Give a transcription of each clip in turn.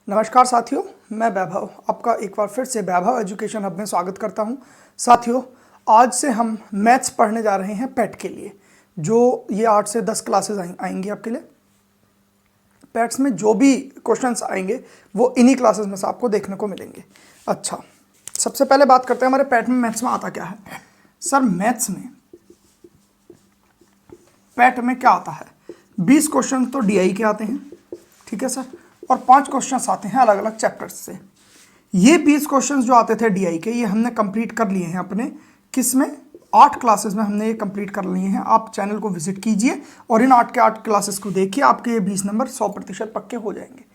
नमस्कार साथियों, मैं वैभव आपका एक बार फिर से वैभव एजुकेशन हब में स्वागत करता हूं। साथियों, आज से हम मैथ्स पढ़ने जा रहे हैं पैट के लिए। जो ये 8 से 10 क्लासेस आएंगी आपके लिए। पैट्स में जो भी क्वेश्चंस आएंगे वो इन्हीं क्लासेस में से आपको देखने को मिलेंगे। अच्छा, सबसे पहले बात करते हैं हमारे पैट में मैथ्स में आता क्या है। सर, मैथ्स में पैट में क्या आता है? 20 क्वेश्चन तो डीआई के आते हैं, ठीक है सर, और 5 क्वेश्चंस आते हैं अलग अलग चैप्टर्स से। ये 20 क्वेश्चंस जो आते थे डीआई के, ये हमने कंप्लीट कर लिए हैं अपने किस में, 8 क्लासेस में हमने ये कंप्लीट कर लिए हैं। आप चैनल को विजिट कीजिए और इन 8 के 8 क्लासेस को देखिए, आपके ये 20 नंबर 100% पक्के हो जाएंगे।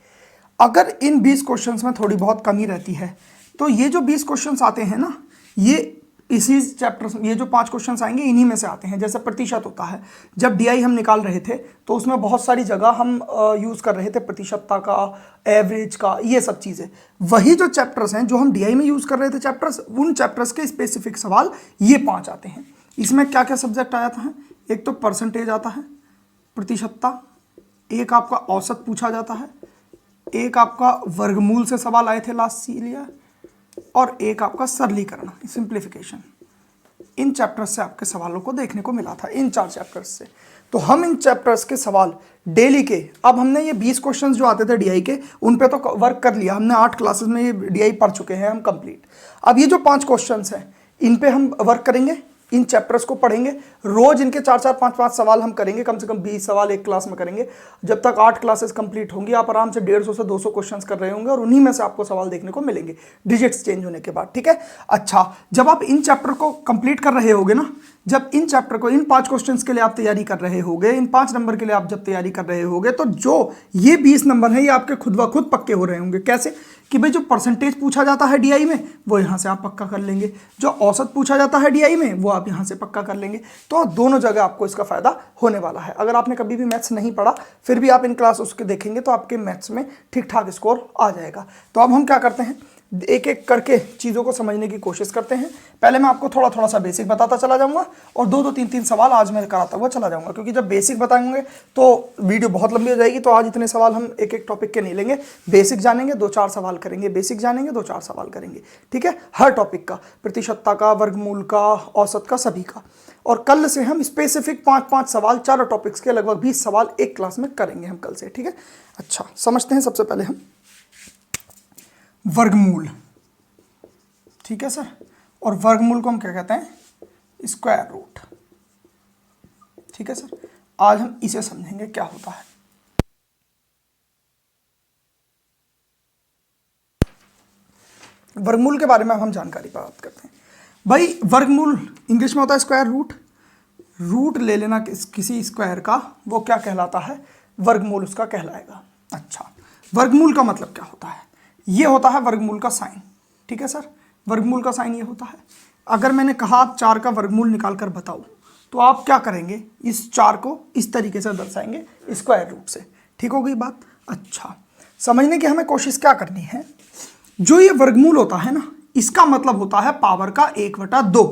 अगर इन 20 क्वेश्चंस में थोड़ी बहुत कमी रहती है तो ये जो 20 क्वेश्चंस आते हैं ना, ये इसी चैप्टर, ये जो 5 क्वेश्चंस आएंगे इन्हीं में से आते हैं। जैसे प्रतिशत होता है, जब डीआई हम निकाल रहे थे तो उसमें बहुत सारी जगह हम यूज़ कर रहे थे प्रतिशतता का, एवरेज का, ये सब चीज़ें। वही जो चैप्टर्स हैं जो हम डीआई में यूज़ कर रहे थे चैप्टर्स, उन चैप्टर्स के स्पेसिफिक सवाल ये 5 आते हैं। इसमें क्या क्या सब्जेक्ट आ जाता है? एक तो परसेंटेज आता है, प्रतिशतता, एक आपका औसत पूछा जाता है, एक आपका वर्गमूल से सवाल आए थे लास्ट ईयर, और एक आपका सरलीकरण, सिंप्लीफिकेशन। इन चैप्टर्स से आपके सवालों को देखने को मिला था, इन 4 चैप्टर्स से। तो हम इन चैप्टर्स के सवाल डेली के, अब हमने ये 20 क्वेश्चंस जो आते थे डीआई के, उन पे तो वर्क कर लिया हमने, 8 क्लासेस में ये डीआई पढ़ चुके हैं हम कंप्लीट। अब ये जो 5 क्वेश्चंस हैं इन पे हम वर्क करेंगे, इन चैप्टर्स को पढ़ेंगे, रोज इनके 4-4, 5-5 सवाल हम करेंगे, कम से कम 20 सवाल एक क्लास में करेंगे। जब तक 8 क्लासेस कंप्लीट होंगी, आप आराम से 150 से 200 क्वेश्चंस कर रहे होंगे और उन्हीं में से आपको सवाल देखने को मिलेंगे डिजिट्स चेंज होने के बाद, ठीक है। अच्छा, जब आप इन चैप्टर को कंप्लीट कर रहे होगे ना, जब इन चैप्टर को, इन 5 क्वेश्चंस के लिए आप तैयारी कर रहे होगे, इन 5 नंबर के लिए आप जब तैयारी कर रहे होगे, तो जो ये 20 नंबर है ये आपके खुद ब खुद पक्के हो रहे होंगे। कैसे? कि भाई जो परसेंटेज पूछा जाता है डीआई में वो यहाँ से आप पक्का कर लेंगे, जो औसत पूछा जाता है डीआई में वो आप यहाँ से पक्का कर लेंगे। तो दोनों जगह आपको इसका फायदा होने वाला है। अगर आपने कभी भी मैथ्स नहीं पढ़ा फिर भी आप इन क्लास उसके देखेंगे तो आपके मैथ्स में ठीक ठाक स्कोर आ जाएगा। तो अब हम क्या करते हैं, एक एक करके चीज़ों को समझने की कोशिश करते हैं। पहले मैं आपको थोड़ा थोड़ा सा बेसिक बताता चला जाऊंगा और 2-2, 3-3 सवाल आज मैं कराता हुआ चला जाऊंगा, क्योंकि जब बेसिक बताएंगे तो वीडियो बहुत लंबी हो जाएगी। तो आज इतने सवाल हम एक एक टॉपिक के नहीं लेंगे, बेसिक जानेंगे, 2-4 सवाल करेंगे, बेसिक जानेंगे, 2-4 सवाल करेंगे, ठीक है, हर टॉपिक का, प्रतिशतता का, वर्गमूल का, औसत का, सभी का। और कल से हम स्पेसिफिक 5-5 सवाल चारों टॉपिक्स के लगभग 20 सवाल एक क्लास में करेंगे हम कल से, ठीक है। अच्छा, समझते हैं सबसे पहले हम वर्गमूल, ठीक है सर। और वर्गमूल को हम क्या कहते हैं? स्क्वायर रूट, ठीक है सर। आज हम इसे समझेंगे क्या होता है। वर्गमूल के बारे में हम जानकारी प्राप्त करते हैं। भाई, वर्गमूल इंग्लिश में होता है स्क्वायर रूट। रूट ले लेना किसी स्क्वायर का, वो क्या कहलाता है? वर्गमूल उसका कहलाएगा। अच्छा, वर्गमूल का मतलब क्या होता है? ये होता है वर्गमूल का साइन, ठीक है सर। वर्गमूल का साइन ये होता है, अगर मैंने कहा आप 4 का वर्गमूल निकाल कर बताओ, तो आप क्या करेंगे? इस 4 को इस तरीके से दर्शाएंगे स्क्वायर रूट से, ठीक हो गई बात। अच्छा, समझने की हमें कोशिश क्या करनी है, जो ये वर्गमूल होता है ना, इसका मतलब होता है पावर का 1/2।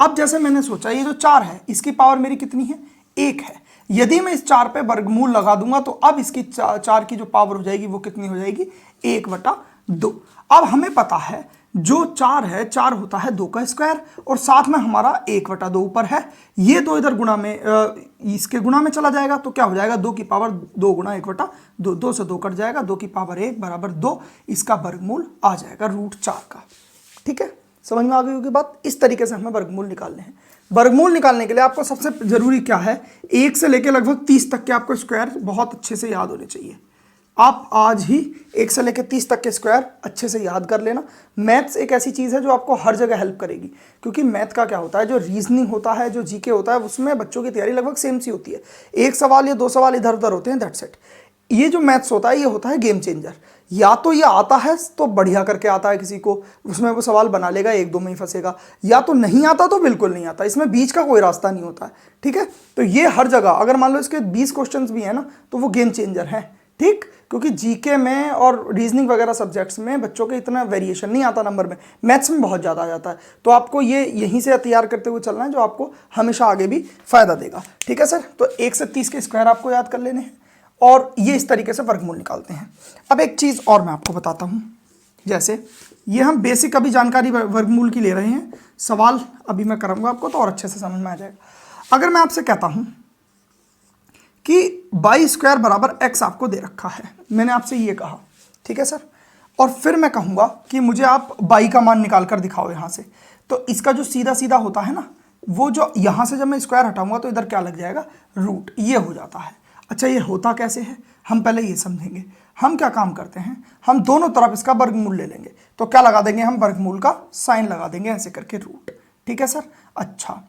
अब जैसे मैंने सोचा ये जो 4 है इसकी पावर मेरी कितनी है? 1 है। यदि मैं इस 4 पे वर्गमूल लगा दूंगा तो अब इसकी 4 की जो पावर हो जाएगी वो कितनी हो जाएगी? 1/2। अब हमें पता है जो 4 है, 4 होता है 2 का स्क्वायर, और साथ में हमारा 1/2 ऊपर है। ये 2 इधर गुणा में, इसके गुणा में चला जाएगा तो क्या हो जाएगा? 2 की पावर 2 गुणा 1/2, 2 से 2 कट जाएगा, 2 की पावर 1 बराबर 2। इसका वर्गमूल आ जाएगा √4 का, ठीक है। समझ में आ गई होगी बात। इस तरीके से हमें वर्गमूल निकालने हैं। वर्गमूल निकालने के लिए आपको सबसे जरूरी क्या है? 1 से लेकर लगभग 30 तक के आपको स्क्वायर बहुत अच्छे से याद होने चाहिए। आप आज ही 1 से लेकर 30 तक के स्क्वायर अच्छे से याद कर लेना। मैथ्स एक ऐसी चीज़ है जो आपको हर जगह हेल्प करेगी, क्योंकि मैथ का क्या होता है, जो रीजनिंग होता है, जो जीके होता है, उसमें बच्चों की तैयारी लगभग सेम सी होती है। 1 सवाल या 2 सवाल इधर उधर होते हैं, दैट्स इट। ये जो मैथ्स होता है ये होता है गेम चेंजर। या तो ये आता है तो बढ़िया करके आता है किसी को, उसमें वो सवाल बना लेगा, 1-2 में ही फंसेगा, या तो नहीं आता तो बिल्कुल नहीं आता। इसमें बीच का कोई रास्ता नहीं होता है, ठीक है। तो ये हर जगह, अगर मान लो इसके 20 क्वेश्चंस भी है ना, तो वो गेम चेंजर हैं, ठीक। क्योंकि जीके में और रीजनिंग वगैरह सब्जेक्ट्स में बच्चों के इतना वेरिएशन नहीं आता नंबर में, मैथ्स में बहुत ज़्यादा आ जाता है। तो आपको ये यहीं से तैयार करते हुए चलना है, जो आपको हमेशा आगे भी फायदा देगा, ठीक है सर। तो 1 से 30 के स्क्वायर आपको याद कर लेने हैं, और ये इस तरीके से वर्गमूल निकालते हैं। अब एक चीज़ और मैं आपको बताता हूँ, जैसे ये हम बेसिक अभी जानकारी वर्गमूल की ले रहे हैं, सवाल अभी मैं करूँगा आपको तो और अच्छे से समझ में आ जाएगा। अगर मैं आपसे कहता हूँ कि वाई स्क्वायर बराबर एक्स आपको दे रखा है, मैंने आपसे ये कहा, ठीक है सर, और फिर मैं कहूँगा कि मुझे आप वाई का मान निकाल कर दिखाओ यहाँ से, तो इसका जो सीधा सीधा होता है ना, वो जो यहाँ से जब मैं स्क्वायर हटाऊंगा तो इधर क्या लग जाएगा, रूट, ये हो जाता है। अच्छा, ये होता कैसे है, हम पहले ये समझेंगे। हम क्या काम करते हैं, हम दोनों तरफ इसका वर्गमूल ले लेंगे, तो क्या लगा देंगे हम, वर्गमूल का साइन लगा देंगे ऐसे करके, रूट, ठीक है सर। अच्छा,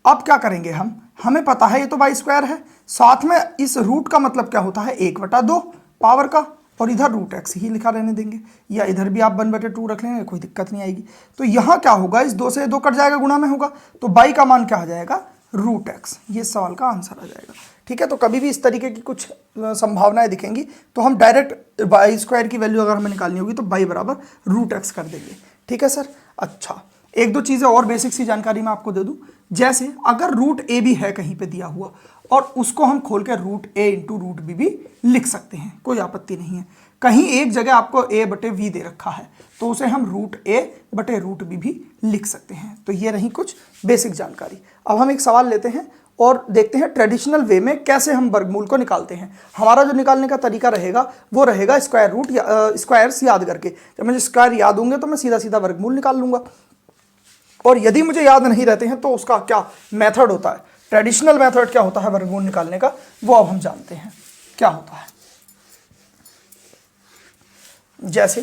अब क्या करेंगे हम, हमें पता है ये तो वाई स्क्वायर है, साथ में इस रूट का मतलब क्या होता है, 1/2 पावर का, और इधर रूट एक्स ही लिखा रहने देंगे, या इधर भी आप 1/2 रख लेंगे, कोई दिक्कत नहीं आएगी। तो यहाँ क्या होगा, इस 2 से 2 कट जाएगा, गुणा में होगा, तो वाई का मान क्या आ जाएगा, रूट एक्स, ये सवाल का आंसर आ जाएगा। ठीक है, तो कभी भी इस तरीके की कुछ संभावनाएं दिखेंगी तो हम डायरेक्ट वाई स्क्वायर की वैल्यू अगर हमें निकालनी होगी तो वाई बराबर रूट एक्स कर देंगे। ठीक है सर। अच्छा, एक दो चीज़ें और बेसिक सी जानकारी मैं आपको दे दूं, जैसे अगर रूट ए भी है कहीं पे दिया हुआ और उसको हम खोल के रूट ए इंटू रूट बी भी लिख सकते हैं, कोई आपत्ति नहीं है। कहीं एक जगह आपको ए बटे वी दे रखा है तो उसे हम रूट ए बटे रूट बी भी लिख सकते हैं। तो ये रही कुछ बेसिक जानकारी। अब हम एक सवाल लेते हैं और देखते हैं ट्रेडिशनल वे में कैसे हम वर्गमूल को निकालते हैं। हमारा जो निकालने का तरीका रहेगा वो रहेगा स्क्वायर रूट या स्क्वायर्स याद करके। जब मुझे स्क्वायर याद होंगे तो मैं सीधा सीधा वर्गमूल निकाल लूंगा, और यदि मुझे याद नहीं रहते हैं तो उसका क्या मेथड होता है, ट्रेडिशनल मेथड क्या होता है वर्गमूल निकालने का, वो अब हम जानते हैं क्या होता है। जैसे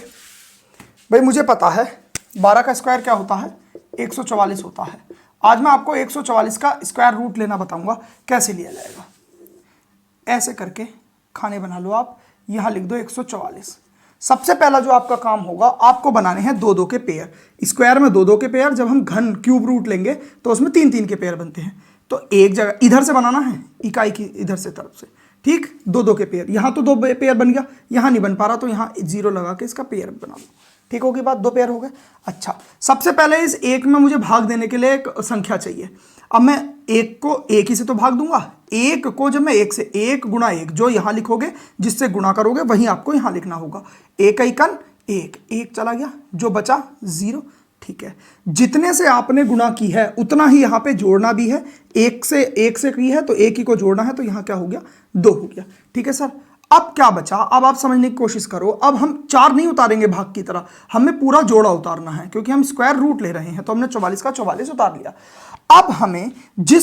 भाई मुझे पता है 12 का स्क्वायर क्या होता है, 144 होता है। आज मैं आपको 144 का स्क्वायर रूट लेना बताऊंगा कैसे लिया जाएगा। ऐसे करके खाने बना लो आप, यहां लिख दो 144। सबसे पहला जो आपका काम होगा, आपको बनाने हैं 2-2 के पेयर। स्क्वायर में 2-2 के पेयर, जब हम घन क्यूब रूट लेंगे तो उसमें 3-3 के पेयर बनते हैं। तो एक जगह इधर से बनाना है, इकाई की इधर से तरफ से, ठीक, 2-2 के पेयर। यहाँ तो 2 पेयर बन गया, यहाँ नहीं बन पा रहा तो यहाँ 0 लगा के इसका पेयर बना लो। ठीक होगी बात, 2 पेयर हो गए। अच्छा, सबसे पहले इस एक में मुझे भाग देने के लिए एक संख्या चाहिए। अब मैं एक को एक ही से तो भाग दूंगा, एक को जब मैं एक से 1 गुणा 1 जो यहां लिखोगे जिससे गुणा करोगे वही आपको यहां लिखना होगा। एक एकन एक, एक चला गया, जो बचा 0। ठीक है, जितने से आपने गुणा की है उतना ही यहां पे जोड़ना भी है। एक से की है तो एक ही को जोड़ना है, तो यहां क्या हो गया, 2 हो गया। ठीक है सर। अब क्या बचा, अब आप समझने की कोशिश करो। अब हम 4 नहीं उतारेंगे भाग की तरह, हमें पूरा जोड़ा उतारना है क्योंकि हम स्क्वायर रूट ले रहे हैं। तो हमने 44 का 44 उतार लिया। अब हमें जो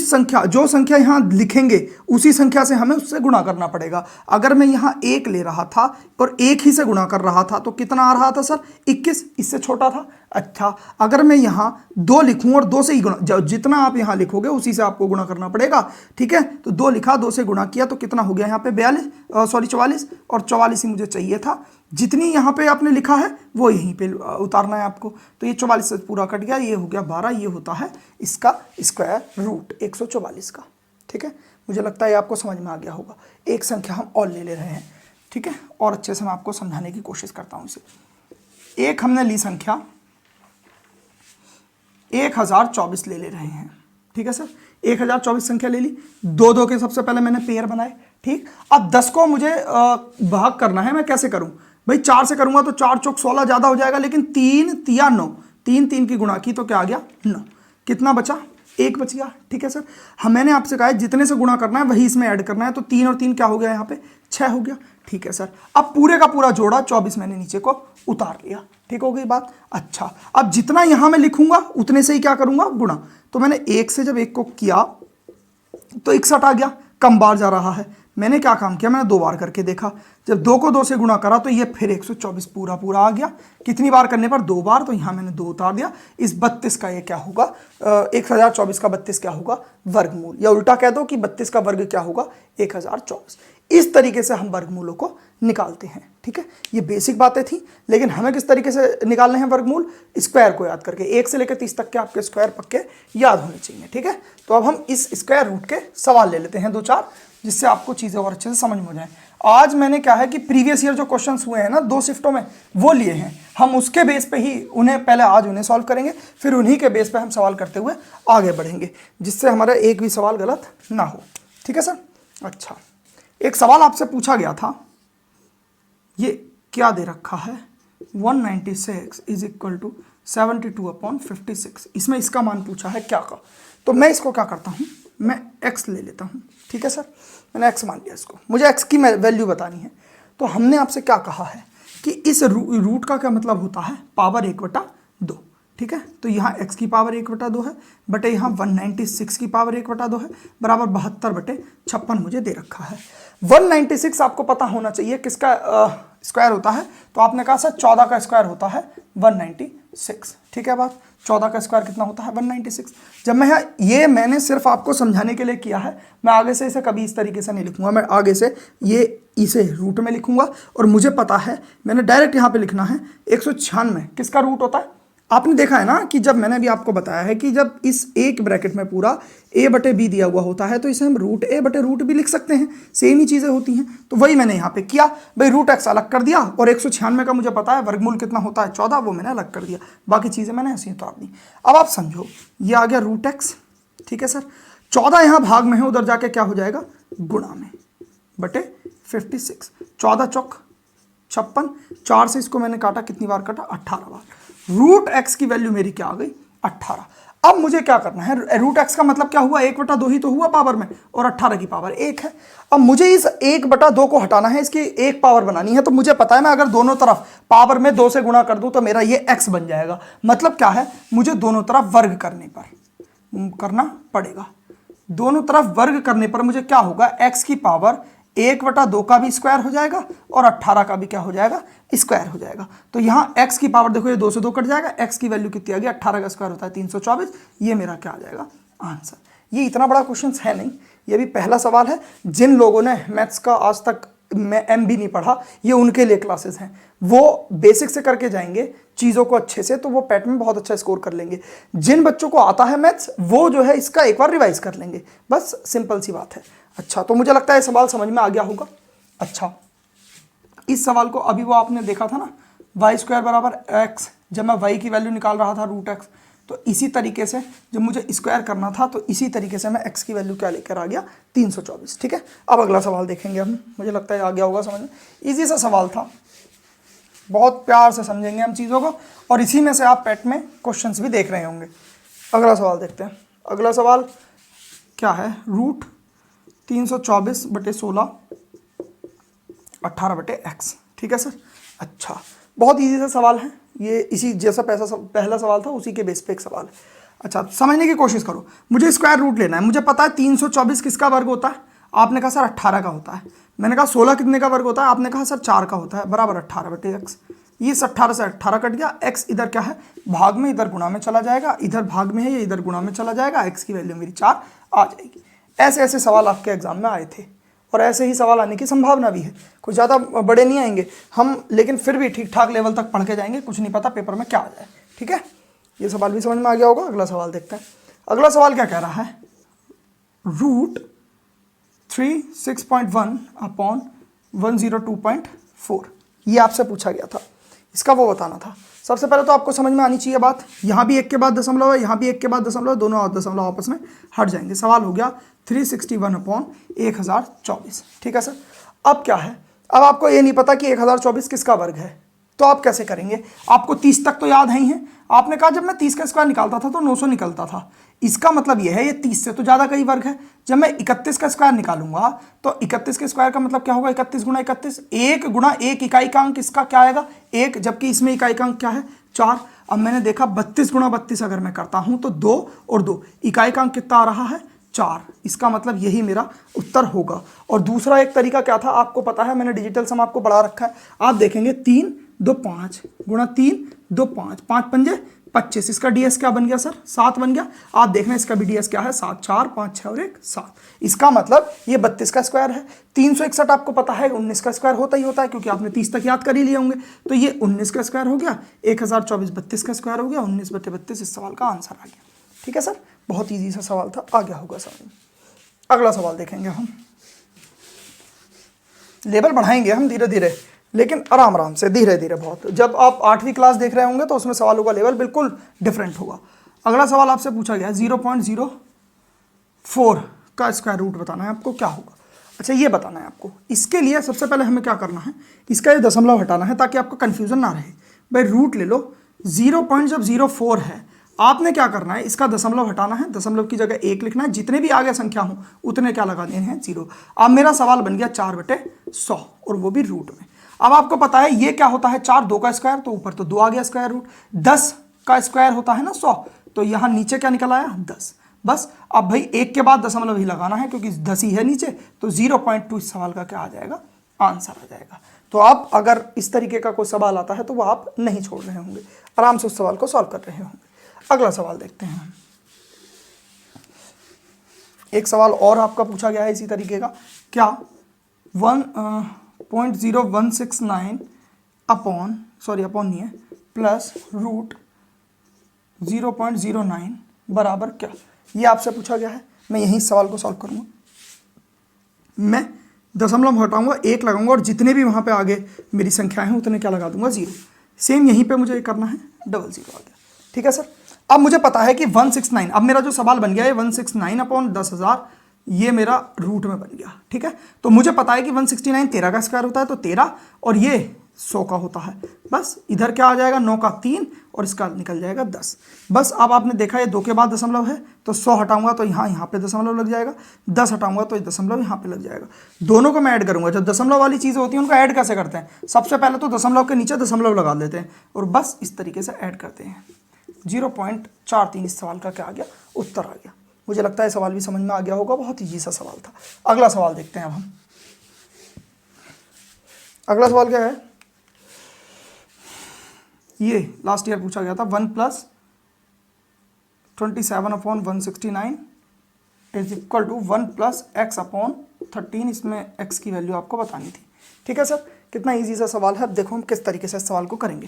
संख्या यहां लिखेंगे उसी संख्या से हमें उससे गुणा करना पड़ेगा। अगर मैं यहां 1 ले रहा था और 1 ही से गुणा कर रहा था तो कितना आ रहा था सर, 21, इससे छोटा था। अच्छा, अगर मैं यहां 2 लिखूं और 2 से ही गुणा, जितना आप यहां लिखोगे उसी से आपको गुणा करना पड़ेगा। ठीक है, तो 2 लिखा, 2 से गुणा किया तो कितना हो गया यहाँ पे 44, और 44 ही मुझे चाहिए था। जितनी यहाँ पे आपने लिखा है वो यहीं पे उतारना है आपको। तो ये 44 से पूरा कट गया, ये हो गया 12। ये होता है इसका स्क्वायर रूट 144 का। ठीक है, मुझे लगता है आपको समझ में आ गया होगा। एक संख्या हम और ले रहे हैं, ठीक है, और अच्छे से मैं आपको समझाने की कोशिश करता हूँ इसे। एक हमने ली संख्या 1024 ले रहे हैं। ठीक है सर, 1024 संख्या ले ली, 2-2 के सबसे पहले मैंने पेयर बनाए। ठीक, अब 10 को मुझे भाग करना है, मैं कैसे करूं भाई, 4 से करूंगा तो 4 चौक 16 ज्यादा हो जाएगा, लेकिन 3 तिया 9, 3 की गुणा की तो क्या आ गया 9, कितना बचा, 1 बच गया। ठीक है सर, मैंने आपसे कहा है जितने से गुणा करना है वही इसमें ऐड करना है, तो 3 और 3 क्या हो गया यहाँ पे 6 हो गया। ठीक है सर, अब पूरे का पूरा जोड़ा 24 मैंने नीचे को उतार लिया। ठीक हो गई बात। अच्छा, अब जितना यहां मैं लिखूंगा उतने से ही क्या करूंगा, गुणा। तो मैंने 1 से जब 1 को किया तो 61 आ गया, कम बार जा रहा है। मैंने क्या काम किया, मैंने 2 बार करके देखा, जब 2 को 2 से गुणा करा तो ये फिर 124 पूरा आ गया। कितनी बार करने पर, 2 बार, तो यहाँ मैंने 2 उतार दिया। इस 32 का ये क्या होगा, 1024 का 32 क्या होगा, वर्गमूल, या उल्टा कह दो कि 32 का वर्ग क्या होगा, 1024। इस तरीके से हम वर्गमूलों को निकालते हैं। ठीक है, ये बेसिक बातें थी, लेकिन हमें किस तरीके से निकालने हैं वर्गमूल, स्क्वायर को याद करके। 1 से लेकर 30 तक के आपके स्क्वायर पक्के याद होने चाहिए। ठीक है, तो अब हम इस स्क्वायर रूट के सवाल ले लेते हैं 2-4, जिससे आपको चीज़ें और अच्छे से समझ में हो जाए। आज मैंने क्या है कि प्रीवियस ईयर जो क्वेश्चंस हुए हैं ना 2 शिफ्टों में, वो लिए हैं। हम उसके बेस पे ही उन्हें पहले आज उन्हें सॉल्व करेंगे, फिर उन्हीं के बेस पे हम सवाल करते हुए आगे बढ़ेंगे, जिससे हमारा एक भी सवाल गलत ना हो। ठीक है सर। अच्छा, एक सवाल आपसे पूछा गया था, ये क्या दे रखा है, 196 इज इक्वल टू 72/56, इसमें इसका मान पूछा है क्या का। तो मैं इसको क्या करता हूँ, मैं x ले लेता हूँ, ठीक है सर, मैंने x मान लिया इसको, मुझे x की वैल्यू बतानी है। तो हमने आपसे क्या कहा है कि इस रूट का क्या मतलब होता है, पावर 1/2, ठीक है। तो यहाँ x की पावर 1/2 है बटे यहाँ 196 की पावर 1/2 है, बराबर 72/56 मुझे दे रखा है। 196 आपको पता होना चाहिए किसका स्क्वायर होता है, तो आपने कहा सर 14 का स्क्वायर होता है 196, ठीक है बात। 14 का स्क्वायर कितना होता है 196। जब मैं ये मैंने सिर्फ आपको समझाने के लिए किया है, मैं आगे से इसे कभी इस तरीके से नहीं लिखूंगा, मैं आगे से ये इसे रूट में लिखूंगा और मुझे पता है मैंने डायरेक्ट यहाँ पे लिखना है 196 किसका रूट होता है। आपने देखा है ना कि जब मैंने भी आपको बताया है कि जब इस एक ब्रैकेट में पूरा a/b दिया हुआ होता है तो इसे हम रूट a/रूट भी लिख सकते हैं, सेम ही चीज़ें होती हैं। तो वही मैंने यहाँ पे किया भाई, रूट x अलग कर दिया और 196 का मुझे पता है वर्गमूल कितना होता है 14, वो मैंने अलग कर दिया, बाकी चीज़ें मैंने ऐसी तोड़ दी। अब आप समझो ये आ गया रूट x, ठीक है सर। 14 यहाँ भाग में है, उधर जाके क्या हो जाएगा गुणा में बटे 56, 14 चौक 56, 4 से इसको मैंने काटा, कितनी बार काटा 18 बार। रूट x की वैल्यू मेरी क्या आ गई 18। अब मुझे क्या करना है, रूट x का मतलब क्या हुआ 1/2 ही तो हुआ पावर में, और 18 की पावर 1 है। अब मुझे इस 1/2 को हटाना है, इसकी एक पावर बनानी है। तो मुझे पता है मैं अगर दोनों तरफ पावर में 2 से गुणा कर दूं तो मेरा ये x बन जाएगा। मतलब क्या है, मुझे दोनों तरफ वर्ग करना पड़ेगा। दोनों तरफ वर्ग करने पर मुझे क्या होगा, x की पावर 1/2 का भी स्क्वायर हो जाएगा और 18 का भी क्या हो जाएगा स्क्वायर हो जाएगा। तो यहाँ x की पावर देखो, ये 2 से 2 कट जाएगा, x की वैल्यू कितनी आ गई 18 का स्क्वायर होता है 324, ये मेरा क्या आ जाएगा आंसर। ये इतना बड़ा क्वेश्चन है नहीं, ये भी पहला सवाल है। जिन लोगों ने मैथ्स का आज तक एम भी नहीं पढ़ा, ये उनके लिए क्लासेस हैं। वो बेसिक से करके जाएंगे चीज़ों को अच्छे से, तो वो पैट में बहुत अच्छा स्कोर कर लेंगे। जिन बच्चों को आता है मैथ्स, वो जो है इसका एक बार रिवाइज कर लेंगे, बस सिंपल सी बात है। अच्छा, तो मुझे लगता है सवाल समझ में आ गया होगा। अच्छा, इस सवाल को अभी वो आपने देखा था ना, y² बराबर x, जब मैं y की वैल्यू निकाल रहा था रूट x, तो इसी तरीके से जब मुझे स्क्वायर करना था तो इसी तरीके से मैं x की वैल्यू क्या लेकर आ गया 324, ठीक है। अब अगला सवाल देखेंगे हम, मुझे लगता है आ गया होगा समझ में। ईजी सा सवाल था, बहुत प्यार से समझेंगे हम चीज़ों को, और इसी में से आप पैट में क्वेश्चंस भी देख रहे होंगे। अगला सवाल देखते हैं। अगला सवाल क्या है, रूट 324/16 18/x, ठीक है सर। अच्छा, बहुत इजी सा सवाल है ये, इसी जैसा पहला सवाल था उसी के बेस पे एक सवाल है। अच्छा, समझने की कोशिश करो। मुझे स्क्वायर रूट लेना है, मुझे पता है 324 किसका वर्ग होता है, आपने कहा सर 18 का होता है। मैंने कहा 16 कितने का वर्ग होता है, आपने कहा सर 4 का होता है, बराबर 18/x। ये 18 से 18 कट गया, x इधर क्या है भाग में, इधर गुणा में चला जाएगा, इधर भाग में है ये इधर गुणा में चला जाएगा, x की वैल्यू मेरी 4 आ जाएगी। ऐसे ऐसे सवाल आपके एग्जाम में आए थे और ऐसे ही सवाल आने की संभावना भी है। कुछ ज़्यादा बड़े नहीं आएंगे हम, लेकिन फिर भी ठीक ठाक लेवल तक पढ़ के जाएंगे, कुछ नहीं पता पेपर में क्या आ जाए, ठीक है। ये सवाल भी समझ में आ गया होगा। अगला सवाल देखते हैं। अगला सवाल क्या कह रहा है, रूट 36.1/102.4, ये आपसे पूछा गया था, इसका वो बताना था। सबसे पहले तो आपको समझ में आनी चाहिए बात, यहाँ भी 1 के बाद दशमलव है, यहाँ भी 1 के बाद दशमलव, दोनों दशमलव आपस में हट जाएंगे। सवाल हो गया 361/1024, ठीक है सर। अब क्या है, अब आपको ये नहीं पता कि 1024 किसका वर्ग है, तो आप कैसे करेंगे। आपको 30 तक तो याद है ही है, आपने कहा जब मैं 30 का स्क्वायर निकालता था तो 900 निकलता था। इसका मतलब यह है ये 30 से तो ज़्यादा का ही वर्ग है। जब मैं 31 का स्क्वायर निकालूंगा तो 31 के स्क्वायर का मतलब क्या होगा, 31 गुणा 31, 1 गुणा 1 इकाई का अंक इसका क्या आएगा 1, जबकि इसमें इकाई का अंक क्या है 4। अब मैंने देखा 32 गुणा 32 अगर मैं करता हूं तो 2 और 2, इकाई का अंक कितना आ रहा है 4। इसका मतलब यही मेरा उत्तर होगा। और दूसरा एक तरीका क्या था आपको पता है, मैंने डिजिटल सम आपको बढ़ा रखा है, आप देखेंगे 3 2 5 गुणा 3 2 5, 5 पंजे 25, इसका डीएस क्या बन गया सर 7 बन गया। आप देखना इसका भी डीएस क्या है 7, 4 5 6 और 1 7। इसका मतलब ये 32 का स्क्वायर है। 361 आपको पता है 19 का स्क्वायर होता ही होता है, क्योंकि आपने 30 तक याद कर ही लिए होंगे। तो ये 19 का स्क्वायर हो गया, 1024 32 का स्क्वायर हो गया, 19/32 इस सवाल का आंसर आ गया, ठीक है सर। बहुत ईजी सा सवाल था, आ गया होगा समझ में। अगला सवाल देखेंगे हम, लेवल बढ़ाएंगे हम धीरे धीरे, लेकिन आराम आराम से धीरे धीरे बहुत। जब आप 8वीं क्लास देख रहे होंगे तो उसमें सवालों का लेवल बिल्कुल डिफरेंट होगा। अगला सवाल आपसे पूछा गया 0.04 का स्क्वायर रूट बताना है आपको, क्या होगा। अच्छा ये बताना है आपको, इसके लिए सबसे पहले हमें क्या करना है, इसका ये दशमलव हटाना है ताकि आपको कन्फ्यूजन ना रहे। भाई रूट ले लो, 0.04 है, आपने क्या करना है, इसका दशमलव हटाना है, दशमलव की जगह 1 लिखना है, जितने भी आगे संख्या हो उतने क्या लगा देने हैं, 0। अब मेरा सवाल बन गया 4/100 और वो भी रूट में। अब आपको पता है ये क्या होता है, 4 2 का स्क्वायर, तो ऊपर तो 2 आ गया स्क्वायर रूट, 10 का स्क्वायर होता है ना 100, तो यहाँ नीचे क्या निकल आया 10। बस अब भाई 1 के बाद दशमलव ही लगाना है क्योंकि 10 ही है नीचे, तो 0.2 इस सवाल का क्या आ जाएगा, आंसर आ जाएगा। तो आप अगर इस तरीके का कोई सवाल आता है तो वो आप नहीं छोड़ रहे होंगे, आराम से उस सवाल को सॉल्व कर रहे होंगे। अगला सवाल देखते हैं। एक सवाल और आपका पूछा गया है इसी तरीके का, क्या 1.0169 अपॉन नहीं है प्लस रूट 0.09 बराबर क्या, ये आपसे पूछा गया है। मैं यही सवाल को सॉल्व करूंगा, मैं दशमलव हटाऊंगा, 1 लगाऊंगा और जितने भी वहां पे आगे मेरी संख्याएं हैं उतने क्या लगा दूंगा, 0। सेम यहीं पे मुझे ये करना है, 00 आ गया। ठीक है सर। अब मुझे पता है कि 169, अब मेरा जो सवाल बन गया है 169 अपॉन 10,000, ये मेरा रूट में बन गया। ठीक है, तो मुझे पता है कि 169 13 का स्क्वायर होता है, तो 13 और ये 100 का होता है। बस इधर क्या आ जाएगा, 9 का 3 और इसका निकल जाएगा 10। बस अब आपने देखा ये 2 के बाद दशमलव है, तो 100 हटाऊंगा तो यहाँ पे दशमलव लग जाएगा, 10 हटाऊंगा तो दशमलव यहाँ पे लग जाएगा। दोनों को मैं ऐड करूंगा, जब दशमलव वाली चीज़ें होती हैं उनको ऐड कैसे करते हैं, सबसे पहले तो दशमलव के नीचे दशमलव लगा देते हैं और बस इस तरीके से ऐड करते हैं। 0.43 इस सवाल का क्या आ गया, उत्तर आ गया। मुझे लगता है सवाल भी समझ में आ गया होगा, बहुत ईजी सा सवाल था। अगला सवाल देखते हैं अब हम। अगला सवाल क्या है, ये लास्ट ईयर पूछा गया था, 1 + 27/169 इज इक्वल टू 1 + x/13। इसमें x की वैल्यू आपको बतानी थी। ठीक है सर, कितना इजी सा सवाल है। अब देखो हम किस तरीके से इस सवाल को करेंगे।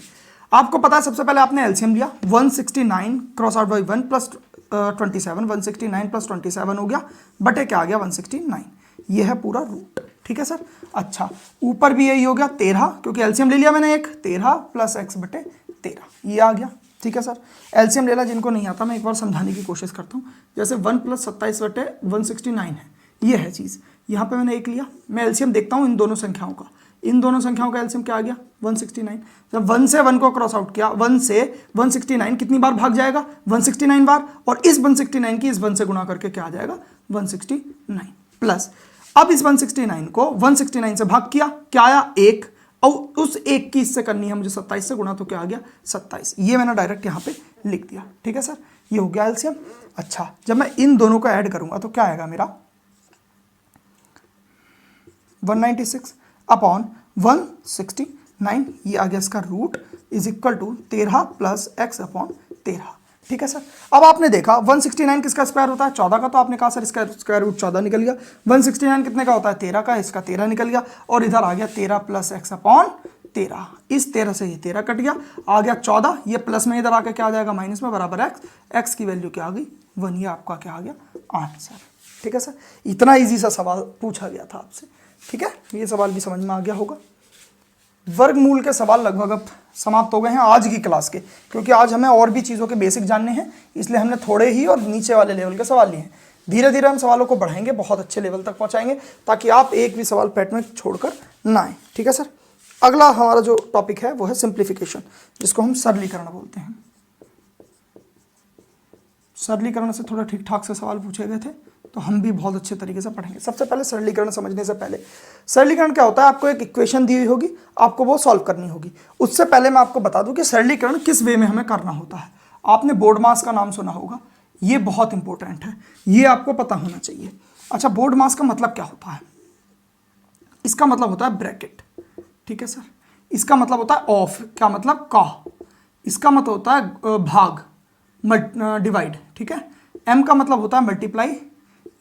आपको पता है सबसे पहले आपने एलसीएम लिया, 169 क्रॉस आउट बाई 1 + 27, 169 + 27 हो गया, बटे क्या आ गया 169, ये है पूरा रूट। ठीक है सर। अच्छा ऊपर भी यही हो गया 13, क्योंकि एलसीएम ले लिया मैंने एक, 13 + x/13 ये आ गया। ठीक है सर, एलसीएम लेना जिनको नहीं आता मैं एक बार समझाने की कोशिश करता हूँ। जैसे 1 + 27/169 है, ये है चीज़, यहाँ पे मैंने एक लिया, मैं एलसीएम देखता हूँ इन दोनों संख्याओं का, इन दोनों संख्याओं का एलसीएम क्या आ गया 169। जब 1 से 1 को क्रॉस आउट किया, 1 से 169 कितनी बार भाग जाएगा 169 बार, और इस 169 की इस 1 से गुणा करके क्या आ जाएगा 169 प्लस, अब इस 169 को 169 से भाग किया, क्या आया 1, और उस 1 की इससे करनी है मुझे 27 से गुणा, तो क्या आ गया 27, ये मैंने डायरेक्ट यहाँ पे लिख दिया। ठीक है सर, ये हो गया एलसीएम। अच्छा जब मैं इन दोनों को ऐड करूंगा तो क्या आएगा मेरा 196 अपॉन 169, ये आ गया इसका root, is equal to 13 + x/13। ठीक है सर। अब आपने देखा 169 किसका स्क्वायर होता है 14 का, तो आपने कहा सर इसका स्क्वायर रूट 14 निकल गया। 169 कितने का होता है 13 का, इसका 13 निकल गया, और इधर आ गया 13 + x/13, इस 13 से ये 13 कट गया, आ गया 14, ये प्लस में इधर आके क्या आ जाएगा माइनस में, बराबर x की वैल्यू क्या आ गई 1, ये आपका क्या आ गया आंसर। ठीक है सर, इतना ईजी सा सवाल पूछा गया था आपसे। ठीक है, ये सवाल भी समझ में आ गया होगा। वर्गमूल के सवाल लगभग अब समाप्त हो गए हैं आज की क्लास के, क्योंकि आज हमें और भी चीज़ों के बेसिक जानने हैं, इसलिए हमने थोड़े ही और नीचे वाले लेवल के सवाल लिए हैं। धीरे धीरे हम सवालों को बढ़ाएंगे, बहुत अच्छे लेवल तक पहुंचाएंगे, ताकि आप एक भी सवाल पैट में छोड़कर ना आए। ठीक है सर। अगला हमारा जो टॉपिक है वो है सिंप्लीफिकेशन, जिसको हम सरलीकरण बोलते हैं। सरलीकरण से थोड़ा ठीक ठाक से सवाल पूछे गए थे, तो हम भी बहुत अच्छे तरीके से पढ़ेंगे। सबसे पहले सरलीकरण समझने से पहले, सरलीकरण क्या होता है, आपको एक इक्वेशन दी हुई होगी, आपको वो सॉल्व करनी होगी। उससे पहले मैं आपको बता दूं कि सरलीकरण किस वे में हमें करना होता है। आपने बोर्ड मास का नाम सुना होगा, ये बहुत इंपॉर्टेंट है, ये आपको पता होना चाहिए। अच्छा बोर्ड मास का मतलब क्या होता है, इसका मतलब होता है ब्रैकेट। ठीक है सर, इसका मतलब होता है ऑफ, क्या मतलब का, इसका मतलब होता है भाग, डिवाइड। ठीक है, एम का मतलब होता है मल्टीप्लाई,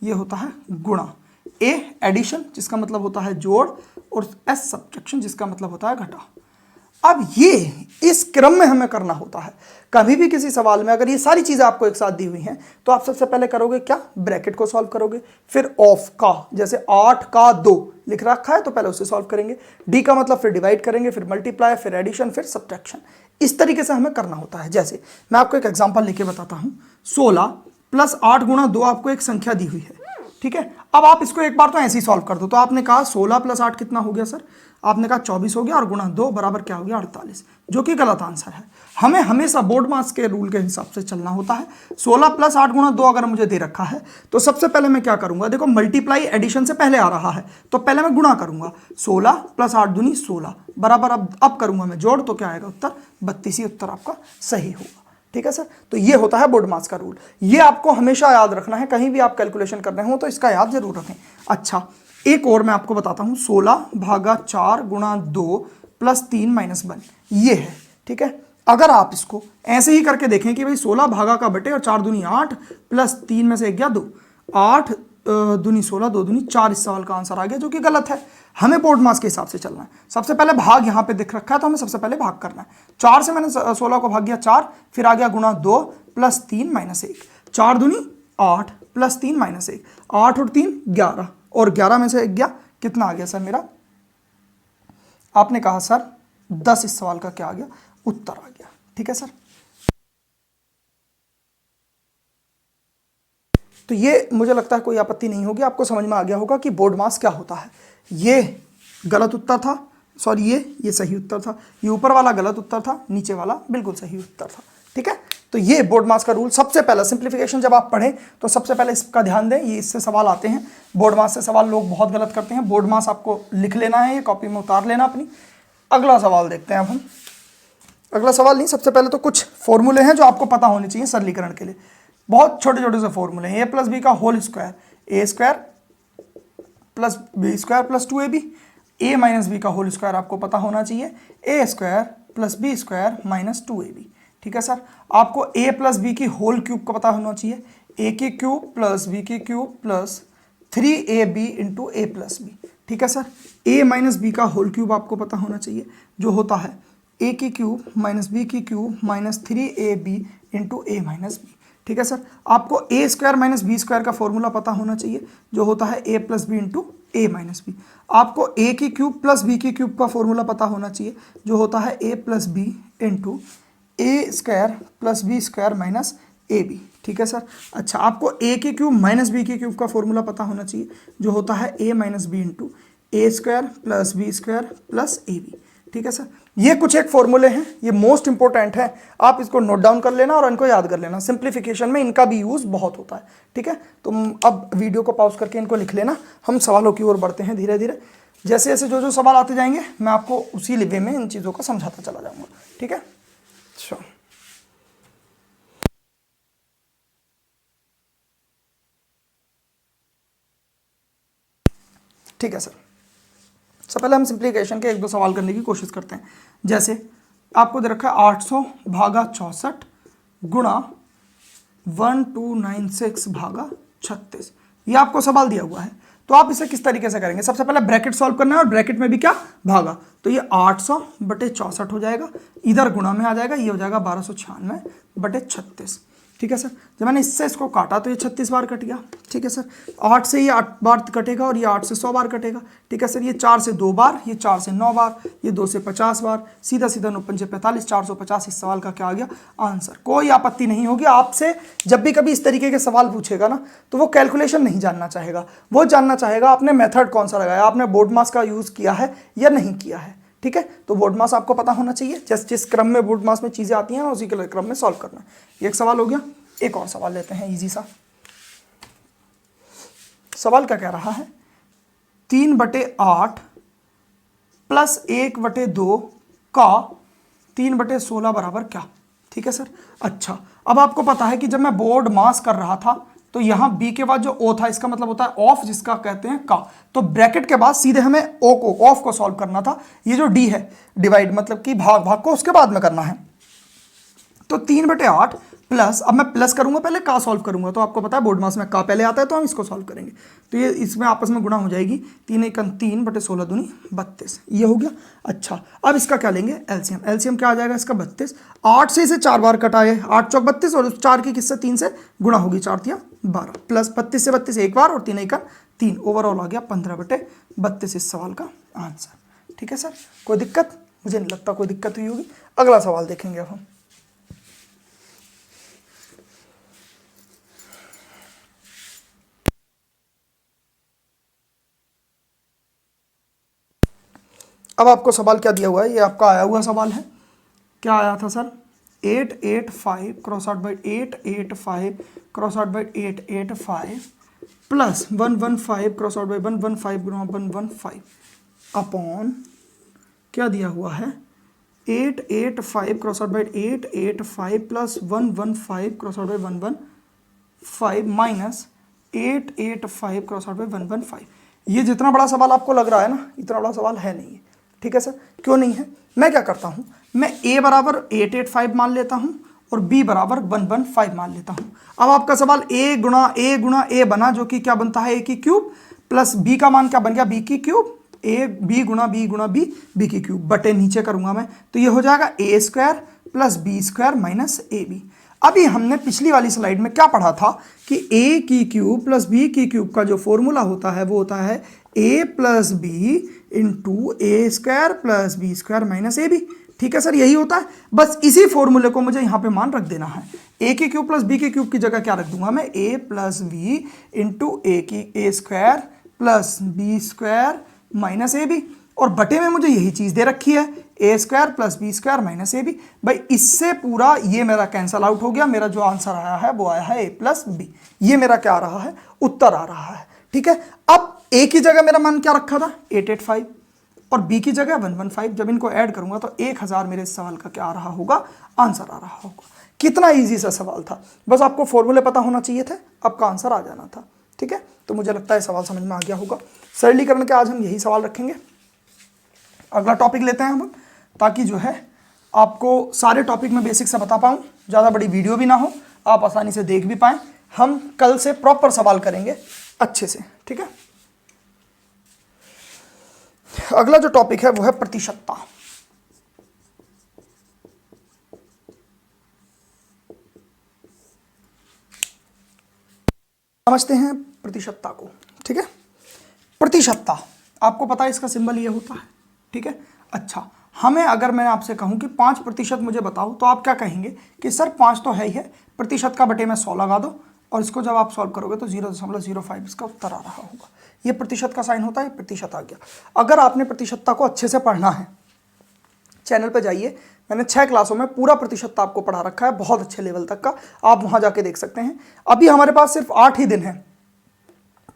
ये होता है गुणा, ए एडिशन जिसका मतलब होता है जोड़, और एस सब्ट्रैक्शन जिसका मतलब होता है घटा। अब ये इस क्रम में हमें करना होता है। कभी भी किसी सवाल में अगर ये सारी चीजें आपको एक साथ दी हुई हैं, तो आप सबसे पहले करोगे क्या, ब्रैकेट को सॉल्व करोगे, फिर ऑफ का, जैसे 8 का 2 लिख रखा है तो पहले उसे सॉल्व करेंगे, डी का मतलब फिर डिवाइड करेंगे, फिर मल्टीप्लाई, फिर एडिशन, फिर सब्ट्रैक्शन। इस तरीके से हमें करना होता है। जैसे मैं आपको एक एग्जाम्पल लेके बताता हूं, 16 + 8 × 2 आपको एक संख्या दी हुई है, ठीक है। अब आप इसको एक बार तो ऐसे ही सॉल्व कर दो। तो आपने कहा 16 प्लस 8 कितना हो गया सर, आपने कहा 24 हो गया, और गुणा 2 बराबर क्या हो गया 48, जो कि गलत आंसर है। हमें हमेशा बोर्ड मास के रूल के हिसाब से चलना होता है। 16 प्लस 8 गुणा 2 अगर मुझे दे रखा है तो सबसे पहले मैं क्या करूंगा, देखो मल्टीप्लाई एडिशन से पहले आ रहा है तो पहले मैं गुणा करूंगा। 16 प्लस 8 दूनी 16 बराबर, अब करूंगा मैं जोड़, तो क्या आएगा उत्तर 32 ही उत्तर आपका सही होगा। ठीक है सर, तो ये होता है बोर्ड मास का रूल। ये आपको हमेशा याद रखना है, कहीं भी आप कैलकुलेशन कर रहे हो तो इसका याद जरूर रखें। अच्छा, एक और मैं आपको बताता हूं, 16 भागा 4 गुणा 2 प्लस 3 माइनस 1, ये है। ठीक है, अगर आप इसको ऐसे ही करके देखें कि भाई 16 भागा का बटे और 4 दूनी 8 प्लस 3 में से एक गया 2, 8 दूनी 16 2 दूनी 4, इस सवाल का आंसर आ गया, जो कि गलत है। हमें बोर्ड मास के हिसाब से चलना है। सबसे पहले भाग यहाँ पे दिख रखा है तो हमें सबसे पहले भाग करना है। 4 से मैंने 16 को भाग गया 4, फिर आ गया गुणा 2 प्लस 3 माइनस 1, 4 दूनी 8 प्लस 3 माइनस 1, 8 और 3 11, और 11 में से 1 गया, कितना आ गया सर मेरा, आपने कहा सर 10, इस सवाल का क्या आ गया उत्तर आ गया। ठीक है सर, तो ये मुझे लगता है कोई आपत्ति नहीं होगी, आपको समझ में आ गया होगा कि बोर्ड मास क्या होता है। ये गलत उत्तर था, सॉरी ये सही उत्तर था, ये ऊपर वाला गलत उत्तर था, नीचे वाला बिल्कुल सही उत्तर था। ठीक है, तो ये बोर्ड मास का रूल। सबसे पहला सिंप्लीफिकेशन जब आप पढ़ें तो सबसे पहले इसका ध्यान दें, ये इससे सवाल आते हैं, बोर्ड मास से सवाल लोग बहुत गलत करते हैं। बोर्ड मास आपको लिख लेना है, ये कॉपी में उतार लेना अपनी। अगला सवाल देखते हैं अब हम। अगला सवाल नहीं, सबसे पहले तो कुछ फॉर्मूले हैं जो आपको पता होने चाहिए सरलीकरण के लिए। बहुत छोटे छोटे से फॉर्मूले हैं। ए प्लस बी का whole square, A square plus B square plus 2ab, A minus B का होल स्क्वायर आपको पता होना चाहिए, A square plus B square minus 2ab। ठीक है सर, आपको ए प्लस बी की होल क्यूब का पता होना चाहिए, ए की क्यूब प्लस बी की cube plus 3ab into A plus B. ठीक है सर, ए माइनस बी का होल क्यूब आपको पता होना चाहिए, जो होता है ए की क्यूब माइनस बी की cube minus 3ab into A minus B. ठीक है सर, आपको A square minus B square का फॉर्मूला पता होना चाहिए, जो होता है A plus B into A minus B. आपको ए की क्यूब प्लस बी की क्यूब का फॉर्मूला पता होना चाहिए, जो होता है A plus B into A square plus B square minus A B. ठीक है सर, अच्छा, आपको ए की क्यूब माइनस बी की क्यूब का फॉर्मूला पता होना चाहिए, जो होता है A minus B into A square plus B square plus A B. ठीक है सर, ये कुछ एक फॉर्मूले हैं, ये मोस्ट इंपॉर्टेंट है, आप इसको नोट डाउन कर लेना और इनको याद कर लेना। सिंप्लीफिकेशन में इनका भी यूज बहुत होता है। ठीक है, तो अब वीडियो को पॉज करके इनको लिख लेना। हम सवालों की ओर बढ़ते हैं धीरे धीरे। जैसे जैसे जो जो सवाल आते जाएंगे मैं आपको उसी वे में इन चीज़ों को समझाता चला जाऊंगा। ठीक है, अच्छा, ठीक है सर, सबसे पहले हम सिंप्लीफिकेशन के एक दो सवाल करने की कोशिश करते हैं। जैसे आपको दे रखा है 800 भागा 64 गुणा 1296 भागा 36, ये आपको सवाल दिया हुआ है। तो आप इसे किस तरीके से करेंगे, सबसे पहले ब्रैकेट सॉल्व करना है और ब्रैकेट में भी क्या भागा, तो ये 800 बटे 64 हो जाएगा, इधर गुणा में आ जाएगा, ये हो जाएगा 1296 बटे 36। ठीक है सर, जब मैंने इससे इसको काटा तो ये 36 बार कट गया। ठीक है सर, 8 से ये 8 बार कटेगा और ये 8 से 100 बार कटेगा। ठीक है सर, ये 4 से 2 बार, ये 4 से 9 बार, ये 2 से 50 बार, सीधा सीधा 9 पंचे 45, 450। इस सवाल का क्या आ गया आंसर। कोई आपत्ति नहीं होगी, आपसे जब भी कभी इस तरीके के सवाल पूछेगा ना तो वो कैलकुलेशन नहीं जानना चाहेगा, वो जानना चाहेगा आपने मेथड कौन सा लगाया, आपने बोर्ड मास का यूज़ किया है या नहीं किया है। ठीक है, तो बोर्ड मास आपको पता होना चाहिए, जिस क्रम में बोर्ड मास में चीज़ें आती हैं उसी के क्रम में सॉल्व करना। ये एक सवाल हो गया। एक और सवाल लेते हैं इजी सा। सवाल क्या कह रहा है, 3/8 प्लस 1/2 का 3/16 बराबर क्या। ठीक है सर, अच्छा, अब आपको पता है कि जब मैं बोर्ड मास कर रहा था तो यहां बी के बाद जो ओ था इसका मतलब होता है ऑफ, जिसका कहते हैं का, तो ब्रैकेट के बाद सीधे हमें ओ को ऑफ को सॉल्व करना था। ये जो डी है डिवाइड मतलब कि भाग को उसके बाद में करना है। तो 3/8 प्लस, अब मैं प्लस करूंगा पहले का सॉल्व करूंगा, तो आपको पता है बोर्ड मास में का पहले आता है तो हम इसको सॉल्व करेंगे। तो ये इसमें आपस में गुणा हो जाएगी, 3 × 3 बटे 16 दूनी 32, ये हो गया। अच्छा, अब इसका क्या लेंगे एलसीएम। एलसीएम क्या आ जाएगा इसका 32, 8 से इसे 4 बार कटाए, 8 चौक 32 और 4 की किससे 3 से गुणा होगी, 4 × 12 प्लस 32 से 32 एक बार और 3 × 3, ओवरऑल आ गया 15/32 इस सवाल का आंसर। ठीक है सर, कोई दिक्कत, मुझे नहीं लगता कोई दिक्कत हुई होगी। अगला सवाल देखेंगे अब हम। अब आपको सवाल क्या दिया हुआ है, ये आपका आया हुआ सवाल है। क्या आया था sir? 885 cross out by 885 cross out by 885 plus 115 cross out by 115 गुणा 115 अपॉन क्या दिया हुआ है 885 cross out by 885 plus 115 cross out by 115 minus 885 cross out by 115। ये जितना बड़ा सवाल आपको लग रहा है ना, इतना बड़ा सवाल है नहीं है। ठीक है सर, क्यों नहीं है? मैं क्या करता हूँ, मैं a बराबर 885 मान लेता हूँ और b बराबर 115 मान लेता हूँ। अब आपका सवाल a गुणा a बना, जो कि क्या बनता है a की क्यूब, प्लस b का मान क्या बन गया b की क्यूब, a b गुणा b b की क्यूब बटे नीचे करूंगा मैं, तो ये हो जाएगा a square plus B square minus A B. अभी हमने पिछली वाली स्लाइड में क्या पढ़ा था कि a की क्यूब प्लस b की क्यूब का जो फॉर्मूला होता है वो होता है a plus B into A square plus B square minus A B. ठीक है सर, यही होता है। बस इसी फॉर्मूले को मुझे यहाँ पे मान रख देना है। a की क्यूब प्लस b की क्यूब की जगह क्या रख दूंगा मैं, a plus B into A square plus B square minus A B, और बटे में मुझे यही चीज़ दे रखी है A square plus B square minus A B. भाई इससे पूरा ये मेरा कैंसल आउट हो गया। मेरा जो आंसर आया है वो आया है ए प्लस बी। ये मेरा क्या आ रहा है, उत्तर आ रहा है। ठीक है, अब ए की जगह मेरा मान क्या रखा था 885 और बी की जगह 115। जब इनको ऐड करूंगा तो 1000 मेरे इस सवाल का क्या आ रहा होगा, आंसर आ रहा होगा। कितना इजी सा सवाल था, बस आपको फॉर्मूले पता होना चाहिए थे, आपका आंसर आ जाना था। ठीक है, तो मुझे लगता है सवाल समझ में आ गया होगा। सरलीकरण के आज हम यही सवाल रखेंगे। अगला टॉपिक लेते हैं हम, ताकि जो है आपको सारे टॉपिक में बेसिक से बता पाऊँ, ज़्यादा बड़ी वीडियो भी ना हो, आप आसानी से देख भी पाएँ। हम कल से प्रॉपर सवाल करेंगे अच्छे से। ठीक है, अगला जो टॉपिक है वो है प्रतिशतता। समझते हैं प्रतिशतता को। ठीक है, प्रतिशतता आपको पता है इसका सिंबल ये होता है। ठीक है, अच्छा हमें अगर मैं आपसे कहूं कि 5% मुझे बताओ, तो आप क्या कहेंगे कि सर 5 तो है ही है, प्रतिशत का बटे में 100 लगा दो, और इसको जब आप सॉल्व करोगे तो 0.05 इसका उत्तर आ रहा होगा। ये प्रतिशत का साइन होता है, प्रतिशत आ गया। अगर आपने प्रतिशतता को अच्छे से पढ़ना है, चैनल पे जाइए, मैंने 6 क्लासों में पूरा प्रतिशतता आपको पढ़ा रखा है, बहुत अच्छे लेवल तक का, आप वहां जाके देख सकते हैं। अभी हमारे पास सिर्फ 8 ही दिन है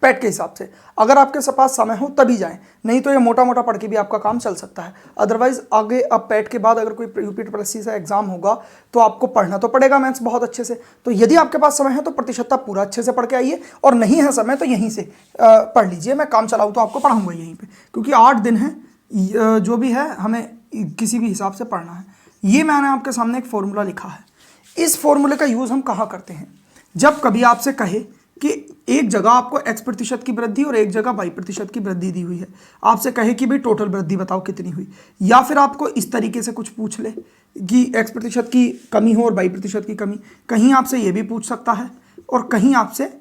पैट के हिसाब से। अगर आपके पास समय हो तभी जाएं, नहीं तो ये मोटा मोटा पढ़ के भी आपका काम चल सकता है। अदरवाइज आगे अब पैट के बाद अगर कोई यूपीपीएससी से एग्जाम होगा तो आपको पढ़ना तो पड़ेगा मैथ्स बहुत अच्छे से। तो यदि आपके पास समय है तो प्रतिशतता पूरा अच्छे से पढ़ के आइए, और नहीं है समय तो यहीं से पढ़ लीजिए। मैं काम चलाऊँ तो आपको पढ़ाऊँगा यहीं पर, क्योंकि 8 दिन है, जो भी है हमें किसी भी हिसाब से पढ़ना है। ये मैंने आपके सामने एक फॉर्मूला लिखा है। इस फॉर्मूले का यूज़ हम कहाँ करते हैं, जब कभी आपसे कहे कि एक जगह आपको x% की वृद्धि और एक जगह y% की वृद्धि दी हुई है, आपसे कहे कि भाई टोटल वृद्धि बताओ कितनी हुई, या फिर आपको इस तरीके से कुछ पूछ ले कि x% की कमी हो और y% की कमी, कहीं आपसे ये भी पूछ सकता है और कहीं आपसे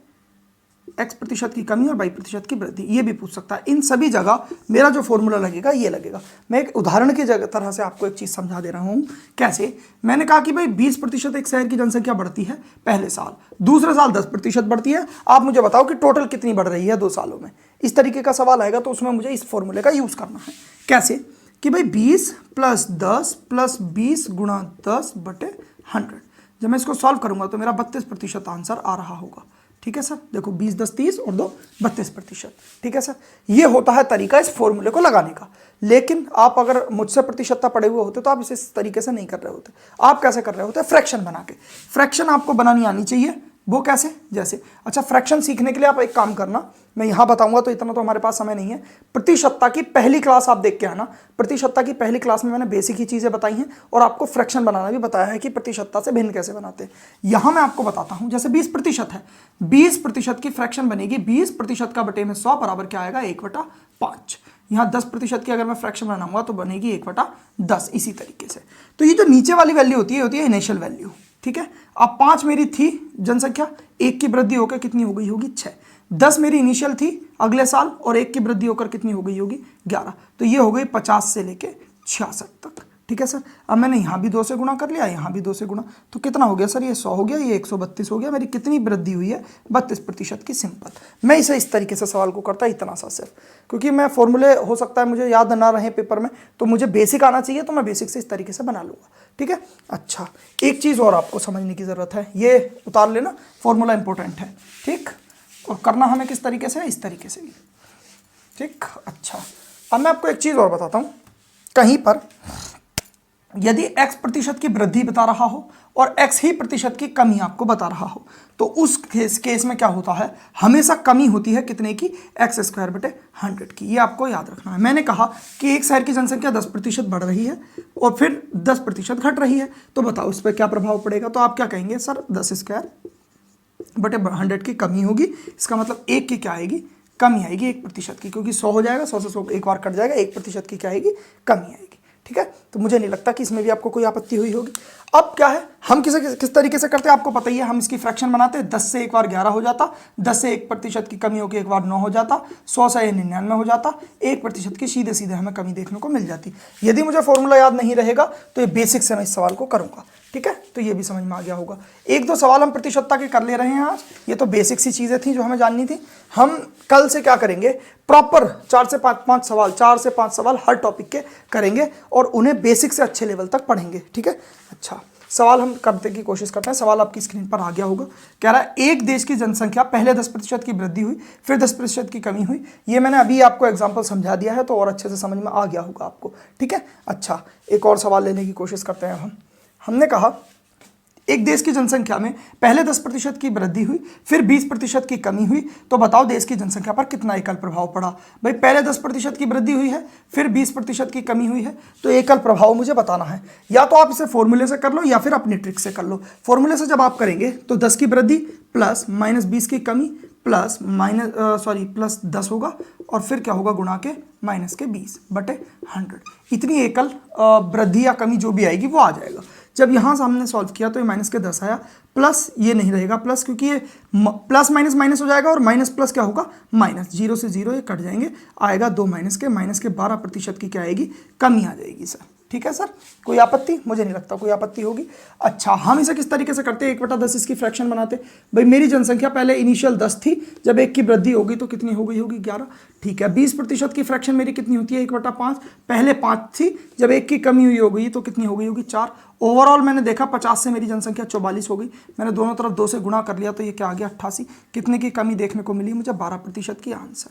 x% की कमी और y% की वृद्धि ये भी पूछ सकता है। इन सभी जगह मेरा जो फॉर्मूला लगेगा ये लगेगा। मैं एक उदाहरण की तरह से आपको एक चीज़ समझा दे रहा हूँ। कैसे? मैंने कहा कि भाई 20% एक शहर की जनसंख्या बढ़ती है पहले साल, दूसरे साल 10% बढ़ती है। आप मुझे बताओ कि टोटल कितनी बढ़ रही है 2 सालों में। इस तरीके का सवाल आएगा तो उसमें मुझे इस फॉर्मूले का यूज़ करना है। कैसे कि भाई 20 + 10 + 20 × 10 बटे 100। जब मैं इसको सॉल्व करूँगा तो मेरा 32% आंसर आ रहा होगा। ठीक है सर, देखो 20 10 30 और 2 32%। ठीक है सर, ये होता है तरीका इस फॉर्मूले को लगाने का। लेकिन आप अगर मुझसे प्रतिशतता पढ़े हुए होते तो आप इस तरीके से नहीं कर रहे होते। आप कैसे कर रहे होते? फ्रैक्शन बना के। फ्रैक्शन आपको बनानी आनी चाहिए। वो कैसे? जैसे अच्छा, फ्रैक्शन सीखने के लिए आप एक काम करना, मैं यहाँ बताऊंगा तो इतना तो हमारे पास समय नहीं है। प्रतिशतता की पहली क्लास आप देख के आना। प्रतिशतता की पहली क्लास में मैंने बेसिक ही चीज़ें बताई हैं और आपको फ्रैक्शन बनाना भी बताया है कि प्रतिशतता से भिन्न कैसे बनाते हैं। यहाँ मैं आपको बताता हूँ, जैसे 20% है, 20% की फ्रैक्शन बनेगी 20% का बटे में 100 बराबर क्या आएगा 1/5। यहाँ 10% की अगर मैं फ्रैक्शन बनाऊंगा तो बनेगी 1/10। इसी तरीके से तो ये जो नीचे वाली वैल्यू होती है इनिशियल वैल्यू। ठीक है, अब 5 मेरी थी जनसंख्या, 1 की वृद्धि होकर कितनी हो गई होगी 6। 10 मेरी इनिशियल थी अगले साल और 1 की वृद्धि होकर कितनी हो गई होगी 11। तो ये हो गई 50 से लेके 66 तक। ठीक है सर। अब मैंने यहाँ भी 2 से गुणा कर लिया, यहाँ भी 2 से गुणा, तो कितना हो गया सर, ये 100 हो गया, ये 132 हो गया। मेरी कितनी वृद्धि हुई है, 32% की। सिंपल। मैं इसे इस तरीके से सवाल को करता, इतना सा सिर्फ, क्योंकि मैं फॉर्मूले हो सकता है मुझे याद ना रहे पेपर में, तो मुझे बेसिक आना चाहिए, तो मैं बेसिक से इस तरीके से बना लूँगा। ठीक है। अच्छा, एक चीज़ और आपको समझने की ज़रूरत है, ये उतार लेना, फॉर्मूला इंपॉर्टेंट है। ठीक, और करना हमें किस तरीके से, इस तरीके से। ठीक। अच्छा, अब मैं आपको एक चीज़ और बताता हूँ। कहीं पर यदि x% की वृद्धि बता रहा हो और x ही प्रतिशत की कमी आपको बता रहा हो, तो उस केस में क्या होता है, हमेशा कमी होती है कितने की, x²/100 की। ये आपको याद रखना है। मैंने कहा कि एक शहर की जनसंख्या 10% बढ़ रही है और फिर 10% घट रही है, तो बताओ इस पर क्या प्रभाव पड़ेगा। तो आप क्या कहेंगे, सर 10²/100 की कमी होगी। इसका मतलब एक की क्या आएगी, कमी आएगी 1% की, क्योंकि 100 हो जाएगा, 100 से 100 एक बार कट जाएगा, 1% की क्या आएगी, कमी आएगी। ठीक है। तो मुझे नहीं लगता कि इसमें भी आपको कोई आपत्ति हुई होगी। अब क्या है, हम किस तरीके से करते हैं आपको पता ही है। हम इसकी फ्रैक्शन बनाते हैं, 10 से एक बार 11 हो जाता, 10 से 1% की कमी होकर एक बार 9 हो जाता, 100 से 99 हो जाता, 1% की सीधे सीधे हमें कमी देखने को मिल जाती। यदि मुझे फॉर्मूला याद नहीं रहेगा तो ये बेसिक से मैं इस सवाल को करूंगा। ठीक है, तो ये भी समझ में आ गया होगा। एक दो सवाल हम प्रतिशतता के कर ले रहे हैं आज, ये तो बेसिक सी चीज़ें थी जो हमें जाननी थी। हम कल से क्या करेंगे, प्रॉपर 4 से 5 सवाल, 4 से 5 सवाल हर टॉपिक के करेंगे और उन्हें बेसिक से अच्छे लेवल तक पढ़ेंगे। ठीक है। अच्छा, सवाल हम करने की कोशिश करते हैं। सवाल आपकी स्क्रीन पर आ गया होगा। कह रहा है एक देश की जनसंख्या पहले 10% की वृद्धि हुई, फिर 10% की कमी हुई। ये मैंने अभी आपको एग्जांपल समझा दिया है, तो और अच्छे से समझ में आ गया होगा आपको। ठीक है। अच्छा, एक और सवाल लेने की कोशिश करते हैं हमने कहा एक देश की जनसंख्या में पहले 10% की वृद्धि हुई, फिर 20% की कमी हुई, तो बताओ देश की जनसंख्या पर कितना एकल प्रभाव पड़ा। भाई पहले 10% की वृद्धि हुई है, फिर 20% की कमी हुई है, तो एकल प्रभाव मुझे बताना है। या तो आप इसे फॉर्मूले से कर लो या फिर अपनी ट्रिक से कर लो। फॉर्मूले से जब आप करेंगे तो 10 की वृद्धि प्लस -20 की कमी प्लस प्लस 10 होगा और फिर क्या होगा, गुणा के -20/100। इतनी एकल वृद्धि या कमी जो भी आएगी वो आ जाएगा। जब यहाँ से हमने सॉल्व किया तो ये -10 आया, प्लस ये नहीं रहेगा प्लस, क्योंकि ये प्लस माइनस माइनस हो जाएगा और माइनस प्लस क्या होगा, माइनस। 0 से 0 ये कट जाएंगे, आएगा 2 -के 12% की क्या आएगी, कमी आ जाएगी सर। ठीक है सर, कोई आपत्ति, मुझे नहीं लगता कोई आपत्ति होगी। अच्छा, हम इसे किस तरीके से करते हैं, 1/10 इसकी फ्रैक्शन बनाते। भाई मेरी जनसंख्या पहले इनिशियल 10 थी, जब 1 की वृद्धि होगी तो कितनी हो गई होगी, 11। ठीक है, 20% की फ्रैक्शन मेरी कितनी होती है, 1/5। पहले 5 थी, जब 1 की कमी हुई होगी तो कितनी हो गई होगी, 4। ओवरऑल मैंने देखा 50 से मेरी जनसंख्या 44 हो गई। मैंने दोनों तरफ 2 से गुणा कर लिया तो ये क्या आ गया, 88। कितने की कमी देखने को मिली मुझे, 12% की आंसर।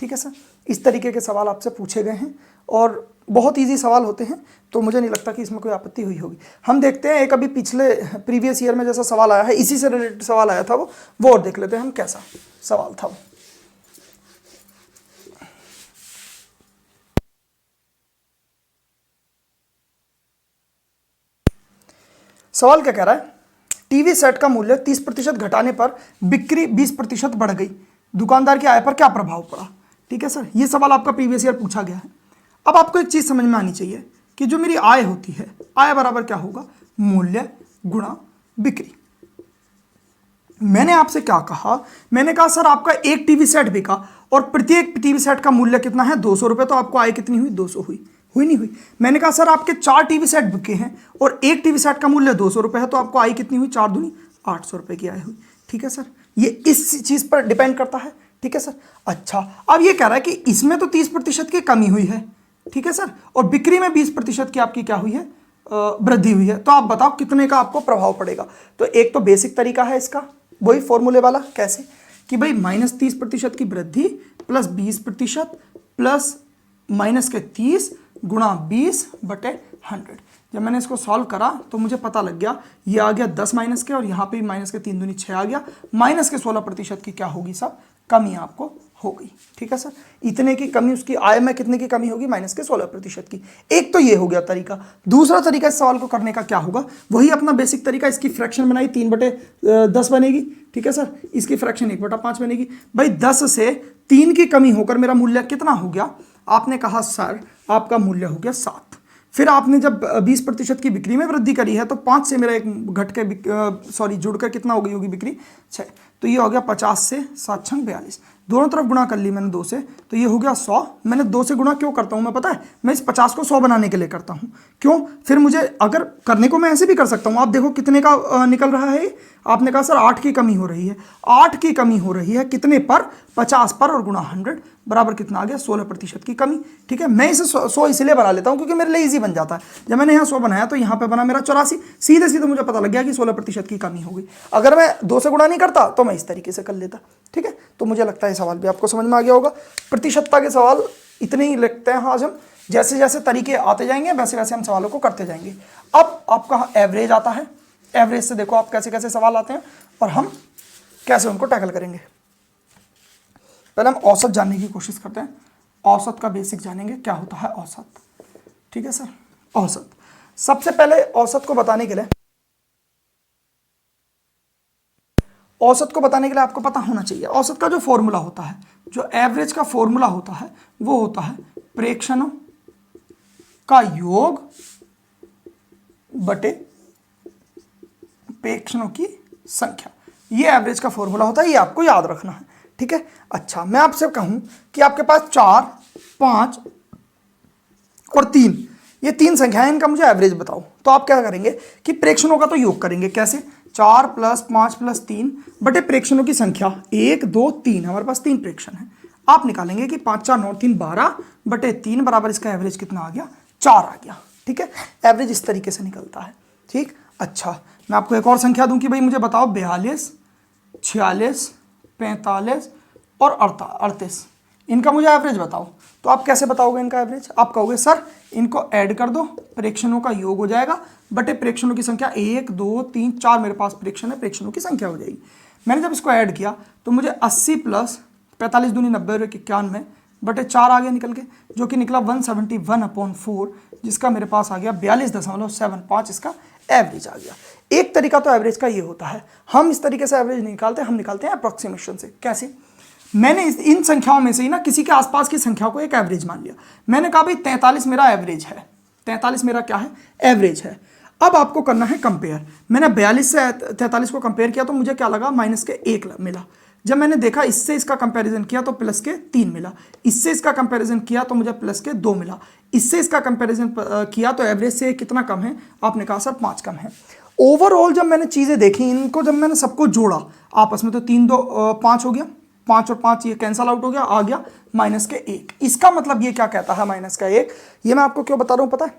ठीक है सर, इस तरीके के सवाल आपसे पूछे गए हैं और बहुत इजी सवाल होते हैं, तो मुझे नहीं लगता कि इसमें कोई आपत्ति हुई होगी। हम देखते हैं एक अभी पिछले प्रीवियस ईयर में जैसा सवाल आया है, इसी से रिलेटेड सवाल आया था वो और देख लेते हैं हम कैसा सवाल था वो। सवाल क्या कह रहा है, टीवी सेट का मूल्य 30% घटाने पर बिक्री 20% बढ़ गई, दुकानदार की आय पर क्या प्रभाव पड़ा। ठीक है सर, ये सवाल आपका प्रीवियस ईयर पूछा गया है। अब आपको एक चीज समझ में आनी चाहिए कि जो मेरी आय होती है, आय बराबर क्या होगा, मूल्य गुणा बिक्री। मैंने आपसे क्या कहा, मैंने कहा सर आपका एक टीवी सेट बिका और प्रत्येक टीवी सेट का मूल्य कितना है, 200 रुपये, तो आपको आय कितनी हुई, 200 हुई नहीं हुई। मैंने कहा सर आपके 4 टीवी सेट बिके हैं और एक टीवी सेट का मूल्य 200 रुपये है, तो आपको आय कितनी हुई, 4 दूनी 800 रुपये की आय हुई। ठीक है सर, ये इस चीज पर डिपेंड करता है। ठीक है सर। अच्छा, अब ये कह रहा है कि इसमें तो 30% की कमी हुई है, ठीक है सर, और बिक्री में 20% की आपकी क्या हुई है, वृद्धि हुई है। तो आप बताओ कितने का आपको प्रभाव पड़ेगा। तो एक तो बेसिक तरीका है इसका, वही फॉर्मूले वाला, कैसे कि भाई -30% की वृद्धि प्लस 20% प्लस -30 गुणा 20/100। जब मैंने इसको सॉल्व करा तो मुझे पता लग गया, ये आ गया 10 माइनस के और यहाँ पे भी -3 दूनी 6 आ गया, -16% की क्या होगी सब, कमी आपको हो गई। ठीक है सर, इतने की कमी, उसकी आय में कितने की कमी होगी, -16% की। एक तो ये हो गया तरीका। दूसरा तरीका इस सवाल को करने का क्या होगा, वही अपना बेसिक तरीका, इसकी फ्रैक्शन बनाई 3/10 बनेगी। ठीक है सर, इसकी फ्रैक्शन 1/5 बनेगी। भाई 10 से 3 की कमी होकर मेरा मूल्य कितना हो गया, आपने कहा सर आपका मूल्य हो गया 7। फिर आपने जब 20% की बिक्री में वृद्धि करी है तो 5 से मेरा एक घट के जुड़कर कितना हो गई होगी बिक्री, 6। तो ये हो गया 50 से 7 छंग 42, दोनों तरफ गुणा कर ली मैंने 2 से, तो ये हो गया 100। मैंने 2 से गुणा क्यों करता हूँ मैं पता है, मैं इस 50 को 100 बनाने के लिए करता हूँ। क्यों, फिर मुझे अगर करने को मैं ऐसे भी कर सकता हूँ। आप देखो कितने का निकल रहा है, आपने कहा सर 8 की कमी हो रही है, 8 की कमी हो रही है कितने पर, 50 पर, और गुणा 100 बराबर कितना आ गया 16% की कमी। ठीक है, मैं इसे 100 इसलिए बना लेता हूँ क्योंकि मेरे लिए इजी बन जाता है। जब मैंने यहाँ 100 बनाया तो यहाँ पे बना मेरा 84, सीधे सीधे मुझे पता लग गया कि 16% की कमी होगी। अगर मैं 2 से गुणा नहीं करता तो मैं इस तरीके से कर लेता। ठीक है, तो मुझे लगता है सवाल भी आपको समझ में आ गया होगा। प्रतिशतता के सवाल इतने ही लगते हैं आज हम, जैसे जैसे तरीके आते जाएंगे वैसे वैसे हम सवालों को करते जाएंगे। अब आपका एवरेज आता है, एवरेज से देखो आप कैसे कैसे सवाल आते हैं और हम कैसे उनको टैकल करेंगे। पहले हम औसत जानने की कोशिश करते हैं, औसत का बेसिक जानेंगे, क्या होता है औसत। ठीक है सर, औसत। सबसे पहले औसत को बताने के लिए आपको पता होना चाहिए औसत का जो फॉर्मूला होता है, जो एवरेज का फॉर्मूला होता है वो होता है प्रेक्षणों का योग बटे प्रेक्षणों की संख्या। ये एवरेज का फॉर्मूला होता है, ये आपको याद रखना है। ठीक है, अच्छा मैं आपसे कहूं कि आपके पास 4, 5 और 3, ये 3 संख्याएं, इनका मुझे एवरेज बताओ, तो आप क्या करेंगे कि प्रेक्षणों का तो योग करेंगे। कैसे, 4 + 5 + 3 बटे प्रेक्षणों की संख्या 1, 2, 3, हमारे पास 3 प्रेक्षण है। आप निकालेंगे कि 5, 4, 9, 3, 12 बटे 3 बराबर इसका एवरेज कितना आ गया, 4 आ गया। ठीक है, एवरेज इस तरीके से निकलता है। ठीक, अच्छा मैं आपको एक और संख्या दूं कि भाई मुझे बताओ 42, 46, 45 और 38, इनका मुझे एवरेज बताओ। तो आप कैसे बताओगे इनका एवरेज, आप कहोगे सर इनको ऐड कर दो, प्रेक्षणों का योग हो जाएगा बटे प्रेक्षणों की संख्या 1, 2, 3, 4 मेरे पास प्रेक्षण है, प्रेक्षणों की संख्या हो जाएगी। मैंने जब इसको ऐड किया तो मुझे 80 + 45 दूनी 90 और 91 बटे 4 आ गया निकल के, जो कि निकला 171/4, जिसका मेरे पास आ गया 42.75, इसका एवरेज आ गया। एक तरीका तो एवरेज का ये होता है, हम इस तरीके से एवरेज निकालते हैं, हम निकालते हैं अप्रोक्सीमेशन से। कैसे, मैंने इन संख्याओं में से ही ना किसी के आसपास की संख्या को एक एवरेज मान लिया। मैंने कहा भाई 43 मेरा एवरेज है, 43 मेरा क्या है, एवरेज है। अब आपको करना है कंपेयर। मैंने 42 से 43 को कंपेयर किया तो मुझे क्या लगा, -1 मिला। जब मैंने देखा इससे इसका कंपैरिजन किया तो +3 मिला, इससे इसका कंपैरिजन किया तो मुझे +2 मिला, इससे इसका कंपैरिजन किया तो एवरेज से कितना कम है, आपने कहा सर 5 कम है। ओवरऑल जब मैंने चीज़ें देखी, इनको जब मैंने सबको जोड़ा आपस में तो 3, 2, 5 हो गया, 5 और 5 ये कैंसल आउट हो गया, आ गया -1। इसका मतलब ये क्या कहता है -1, ये मैं आपको क्यों बता रहा हूँ पता है,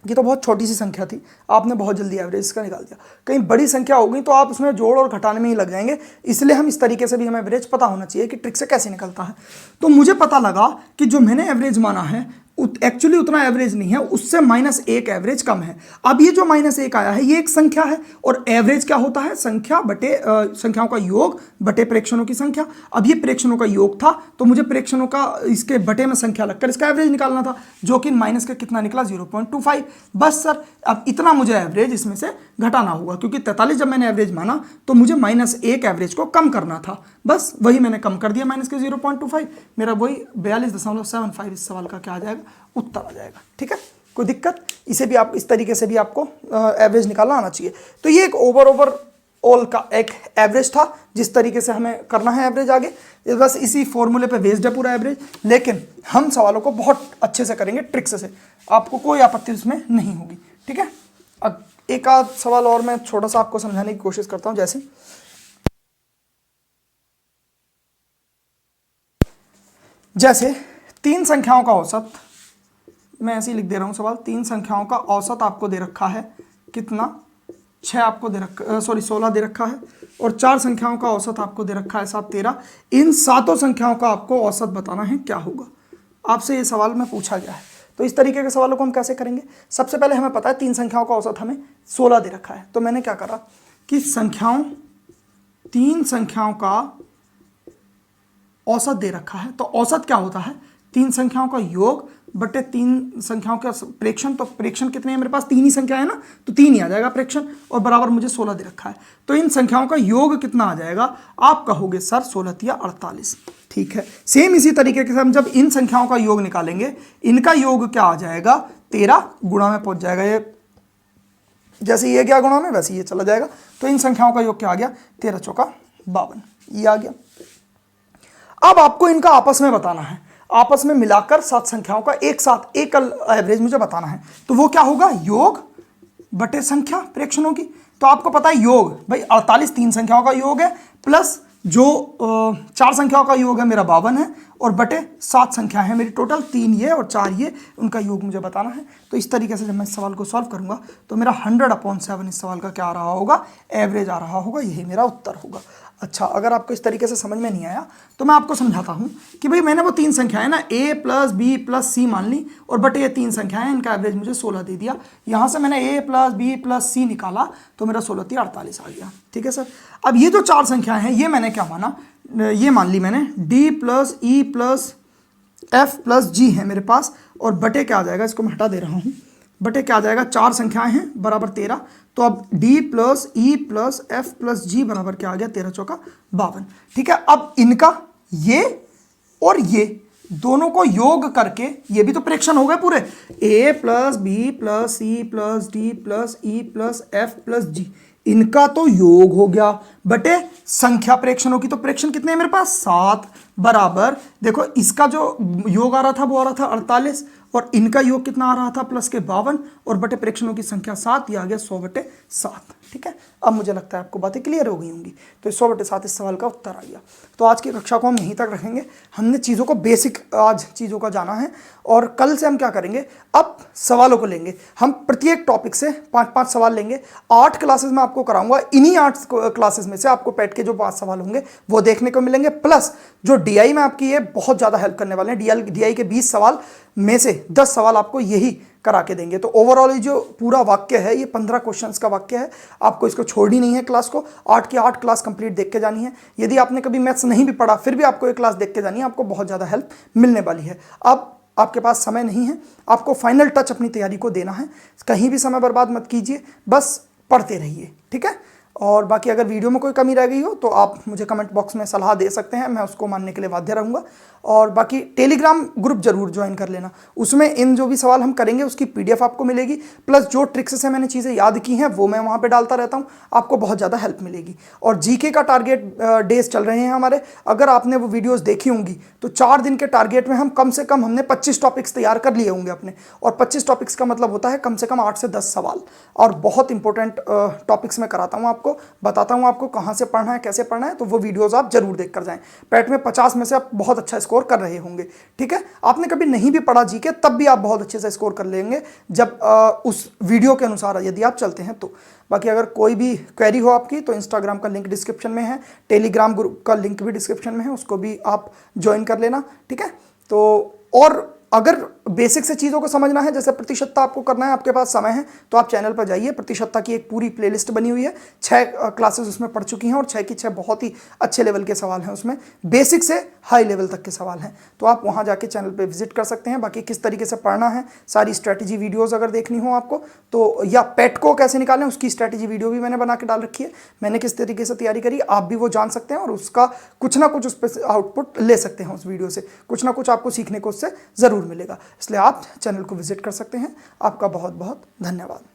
ये तो बहुत छोटी सी संख्या थी, आपने बहुत जल्दी एवरेज इसका निकाल दिया। कहीं बड़ी संख्या होगी तो आप उसमें जोड़ और घटाने में ही लग जाएंगे, इसलिए हम इस तरीके से भी हमें एवरेज पता होना चाहिए कि ट्रिक से कैसे निकलता है। तो मुझे पता लगा कि जो मैंने एवरेज माना है एक्चुअली उतना एवरेज नहीं है, उससे -1 एवरेज कम है। अब ये जो -1 आया है ये एक संख्या है, और एवरेज क्या होता है, संख्या बटे संख्याओं का योग बटे प्रेक्षणों की संख्या। अब ये प्रेक्षणों का योग था तो मुझे प्रेक्षणों का इसके बटे में संख्या लगकर इसका एवरेज निकालना था, जो कि माइनस का कितना निकला 0.25। बस सर अब इतना मुझे एवरेज इसमें से घटाना होगा, क्योंकि 43 जब मैंने एवरेज माना तो मुझे -1 एवरेज को कम करना था, बस वही मैंने कम कर दिया माइनस के 0.25, मेरा वही 42.75 इस सवाल का क्या आ जाएगा, उत्तर आ जाएगा। ठीक है, कोई दिक्कत, इसे भी आप इस तरीके से भी आपको एवरेज निकालना आना चाहिए। तो ये एक ओवरऑल का एक एवरेज था, जिस तरीके से हमें करना है एवरेज आगे, बस इसी फॉर्मूले पे बेस्ड है पूरा एवरेज। लेकिन हम सवालों को बहुत अच्छे से करेंगे, ट्रिक्स से, आपको कोई आपत्ति उसमें नहीं होगी। ठीक है, अब एक आध सवाल और मैं छोटा सा आपको समझाने की कोशिश करता हूं। जैसे 3 संख्याओं का औसत, मैं ऐसे ही लिख दे रहा हूं सवाल, 3 संख्याओं का औसत आपको दे रखा है कितना, 6 आपको दे रखा, 16 दे रखा है, और 4 संख्याओं का औसत आपको दे रखा है 7, 13। इन सातों संख्याओं का आपको औसत बताना है, क्या होगा, आपसे ये सवाल में पूछा गया है। तो इस तरीके के सवालों को हम कैसे करेंगे, सबसे पहले हमें पता है 3 संख्याओं का औसत हमें 16 दे रखा है, तो मैंने क्या करा कि 3 संख्याओं का औसत दे रखा है, तो औसत क्या होता है, 3 संख्याओं का योग बटे 3 संख्याओं का प्रेक्षण। तो प्रेक्षण कितने हैं मेरे पास, 3 ही संख्या है ना, तो 3 ही आ जाएगा प्रेक्षण, और बराबर मुझे 16 दे रखा है। तो इन संख्याओं का योग कितना आ जाएगा, आप कहोगे सर 16 या 48। ठीक है, सेम इसी तरीके से हम जब इन संख्याओं का योग निकालेंगे, इनका योग क्या आ जाएगा, 13 गुणा में पहुंच जाएगा, ये जैसे ये गया गुणा में वैसे ये चला जाएगा। तो इन संख्याओं का योग क्या आ गया, 13 चौका 52, ये आ गया। अब आपको इनका आपस में बताना है, आपस में मिलाकर 7 संख्याओं का एक साथ एक एवरेज मुझे बताना है। तो वो क्या होगा, योग बटे संख्या प्रेक्षणों की। तो आपको पता है योग भाई 48 3 संख्याओं का योग है, प्लस जो 4 संख्याओं का योग है मेरा 52 है, और बटे 7 संख्याएं हैं मेरी टोटल, 3 ये और 4 ये, उनका योग मुझे बताना है। तो इस तरीके से जब मैं इस सवाल को सॉल्व करूंगा तो मेरा 100/7 इस सवाल का क्या आ रहा होगा, एवरेज आ रहा होगा, यही मेरा उत्तर होगा। अच्छा, अगर आपको इस तरीके से समझ में नहीं आया तो मैं आपको समझाता हूं कि भाई मैंने वो 3 संख्याएं ना a प्लस बी प्लस सी मान ली, और बटे ये 3 संख्याएं, इनका एवरेज मुझे 16 दे दिया। यहां से मैंने a प्लस बी प्लस सी निकाला तो मेरा 16 × 48 आ गया। ठीक है सर। अब ये जो 4 संख्याएं हैं ये मैंने क्या माना, ये मान ली मैंने d plus E plus F plus G है मेरे पास, और बटे क्या आ जाएगा, इसको मैं हटा दे रहा हूं, बटे क्या आ जाएगा, 4 संख्याएं हैं बराबर 13। तो अब d plus E plus F plus G बराबर क्या आ गया, 13 चौका 52। ठीक है। अब इनका ये और ये दोनों को योग करके, ये भी तो प्रेक्षण हो गए पूरे, a plus B plus C plus D plus E plus F plus G, इनका तो योग हो गया बटे संख्या प्रेक्षणों की। तो प्रेक्षण कितने हैं मेरे पास, 7 बराबर, देखो इसका जो योग आ रहा था वो आ रहा था 48, और इनका योग कितना आ रहा था प्लस के 52, और बटे प्रेक्षणों की संख्या 7, ये आ गया 100/7। ठीक है। अब मुझे लगता है आपको बातें क्लियर हो गई होंगी। तो 100/7 इस सवाल का उत्तर आ गया। तो आज की कक्षा को हम यहीं तक रखेंगे। हमने चीज़ों को बेसिक आज चीज़ों का जाना है, और कल से हम क्या करेंगे, अब सवालों को लेंगे हम, प्रत्येक टॉपिक से 5-5 सवाल लेंगे। 8 क्लासेस में आपको कराऊंगा, इन्हीं 8 क्लासेस में से आपको पेट के जो 5 सवाल होंगे वो देखने को मिलेंगे, प्लस जो डीआई में आपकी ये बहुत ज़्यादा हेल्प करने वाले हैं। डीआई के 20 सवाल में से 10 सवाल आपको यही करा के देंगे। तो ओवरऑल ये जो पूरा वाक्य है ये 15 क्वेश्चंस का वाक्य है, आपको इसको छोड़नी नहीं है क्लास को, 8 की 8 क्लास कंप्लीट देख के जानी है। यदि आपने कभी मैथ्स नहीं भी पढ़ा फिर भी आपको ये क्लास देख के जानी है, आपको बहुत ज़्यादा हेल्प मिलने वाली है। अब आपके पास समय नहीं है, आपको फाइनल टच अपनी तैयारी को देना है, कहीं भी समय बर्बाद मत कीजिए, बस पढ़ते रहिए। ठीक है। और बाकी अगर वीडियो में कोई कमी रह गई हो तो आप मुझे कमेंट बॉक्स में सलाह दे सकते हैं, मैं उसको मानने के लिए बाध्य रहूँगा। और बाकी टेलीग्राम ग्रुप जरूर ज्वाइन कर लेना, उसमें इन जो भी सवाल हम करेंगे उसकी PDF आपको मिलेगी, प्लस जो ट्रिक्स से मैंने चीज़ें याद की हैं वो मैं वहाँ पे डालता रहता हूँ, आपको बहुत ज़्यादा हेल्प मिलेगी। और जीके का टारगेट डेज चल रहे हैं हमारे, अगर आपने वो वीडियोज़ देखी होंगी तो 4 दिन के टारगेट में हम कम से कम हमने 25 टॉपिक्स तैयार कर लिए होंगे अपने, और 25 टॉपिक्स का मतलब होता है कम से कम 8 से 10 सवाल, और बहुत इंपॉर्टेंट टॉपिक्स में कराता हूँ आपको, बताता हूँ आपको कहाँ से पढ़ना है, कैसे पढ़ना है। तो वो वीडियोस आप जरूर देख कर जाएं। पैट में 50 में से आप बहुत अच्छा स्कोर कर रहे होंगे। ठीक है। आपने कभी नहीं भी पढ़ा जीके तब भी आप बहुत अच्छे से स्कोर कर लेंगे जब उस वीडियो के अनुसार यदि आप चलते हैं तो। बाकी अगर कोई भी क्वेरी हो आपकी तो इंस्टाग्राम का लिंक डिस्क्रिप्शन में है, टेलीग्राम ग्रुप का लिंक भी डिस्क्रिप्शन में है, उसको भी आप ज्वाइन कर लेना। ठीक है। तो और अगर बेसिक से चीज़ों को समझना है, जैसे प्रतिशतता आपको करना है, आपके पास समय है तो आप चैनल पर जाइए, प्रतिशतता की एक पूरी प्लेलिस्ट बनी हुई है, 6 क्लासेस उसमें पढ़ चुकी हैं, और 6 की 6 बहुत ही अच्छे लेवल के सवाल हैं उसमें, बेसिक से हाई लेवल तक के सवाल हैं। तो आप वहाँ जाके चैनल पे विजिट कर सकते हैं। बाकी किस तरीके से पढ़ना है, सारी स्ट्रैटेजी वीडियोज़ अगर देखनी हो आपको तो, या पेट को कैसे निकालें उसकी स्ट्रैटेजी वीडियो भी मैंने बना के डाल रखी है, मैंने किस तरीके से तैयारी करी आप भी वो जान सकते हैं, और उसका कुछ ना कुछ उस पर आउटपुट ले सकते हैं, उस वीडियो से कुछ ना कुछ आपको सीखने को उससे ज़रूर मिलेगा। इसलिए आप चैनल को विजिट कर सकते हैं। आपका बहुत बहुत धन्यवाद।